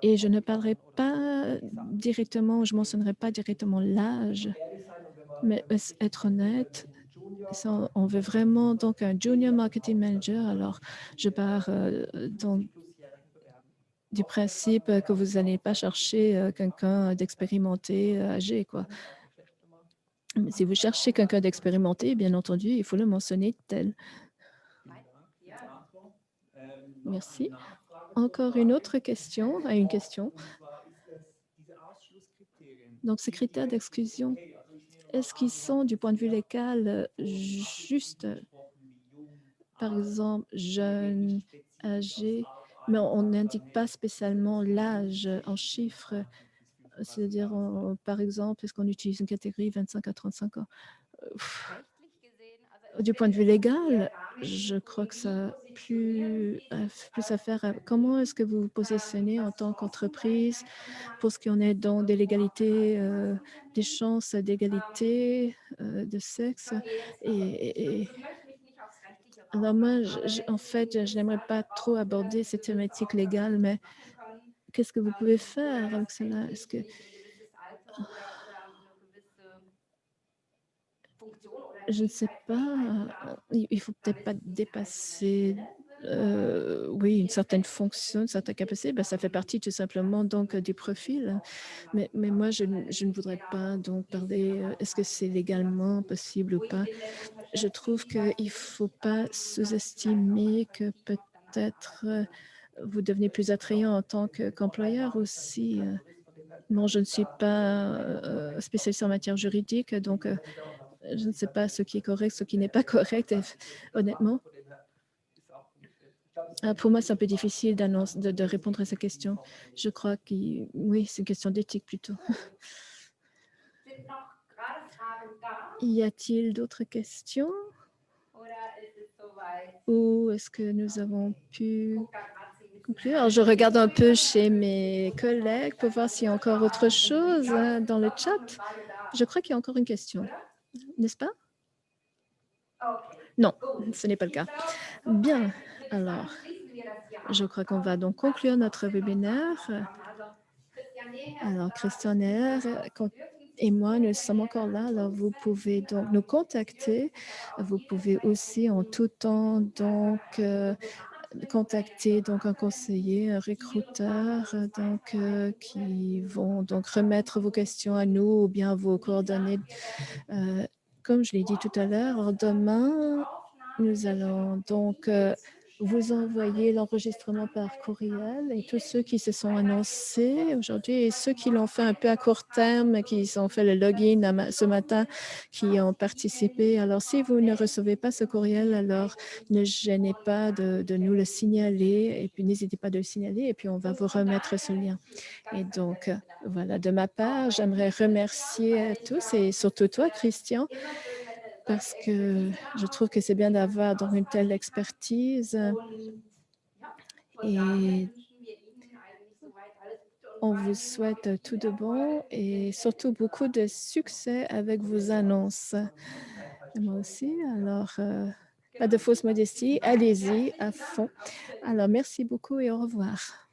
Et je ne parlerai pas directement, je mentionnerai pas directement l'âge, mais être honnête, on veut vraiment donc un junior marketing manager. Alors, je pars donc du principe que vous n'allez pas chercher quelqu'un d'expérimenté, âgé, quoi. Mais si vous cherchez quelqu'un d'expérimenté, bien entendu, il faut le mentionner tel. Merci. Encore une autre question, une question. Donc, ces critères d'exclusion, est-ce qu'ils sont, du point de vue légal, justes? Par exemple, jeune, âgé, mais on n'indique pas spécialement l'âge en chiffres. C'est-à-dire, par exemple, est-ce qu'on utilise une catégorie 25 à 35 ans? Du point de vue légal, je crois que ça a plus à faire. Comment est-ce que vous vous positionnez en tant qu'entreprise pour ce qui en est donc des légalités, des chances d'égalité de sexe? Et alors moi, en fait, je n'aimerais pas trop aborder cette thématique légale, mais qu'est-ce que vous pouvez faire avec cela? Est-ce que je ne sais pas, il faut peut-être pas dépasser, oui, une certaine fonction, une certaine capacité. Ben, ça fait partie tout simplement donc du profil. Mais moi, je ne voudrais pas donc parler, est-ce que c'est légalement possible ou pas? Je trouve qu'il ne faut pas sous-estimer que peut-être vous devenez plus attrayant en tant qu'employeur aussi. Bon, je ne suis pas spécialiste en matière juridique, donc je ne sais pas ce qui est correct, ce qui n'est pas correct, honnêtement. Pour moi, c'est un peu difficile de répondre à cette question. Je crois que oui, c'est une question d'éthique plutôt. Y a-t-il d'autres questions? Ou est-ce que nous avons pu conclure? Alors, je regarde un peu chez mes collègues pour voir s'il y a encore autre chose dans le chat. Je crois qu'il y a encore une question, n'est-ce pas? Non, ce n'est pas le cas. Bien, alors, je crois qu'on va donc conclure notre webinaire. Alors, Christian Neher et moi, nous sommes encore là. Alors, vous pouvez donc nous contacter. Vous pouvez aussi en tout temps donc contacter donc un conseiller, un recruteur donc qui vont donc remettre vos questions à nous ou bien vos coordonnées. Comme je l'ai dit tout à l'heure, demain, nous allons donc vous envoyer l'enregistrement par courriel et tous ceux qui se sont annoncés aujourd'hui et ceux qui l'ont fait un peu à court terme, qui ont fait le login ce matin, qui ont participé. Alors, si vous ne recevez pas ce courriel, alors ne gênez pas de nous le signaler et puis n'hésitez pas de le signaler et puis on va vous remettre ce lien. Et donc, voilà, de ma part, j'aimerais remercier tous et surtout toi, Christian, parce que je trouve que c'est bien d'avoir donc une telle expertise et on vous souhaite tout de bon et surtout beaucoup de succès avec vos annonces. Et moi aussi, alors pas de fausse modestie, allez-y à fond. Alors merci beaucoup et au revoir.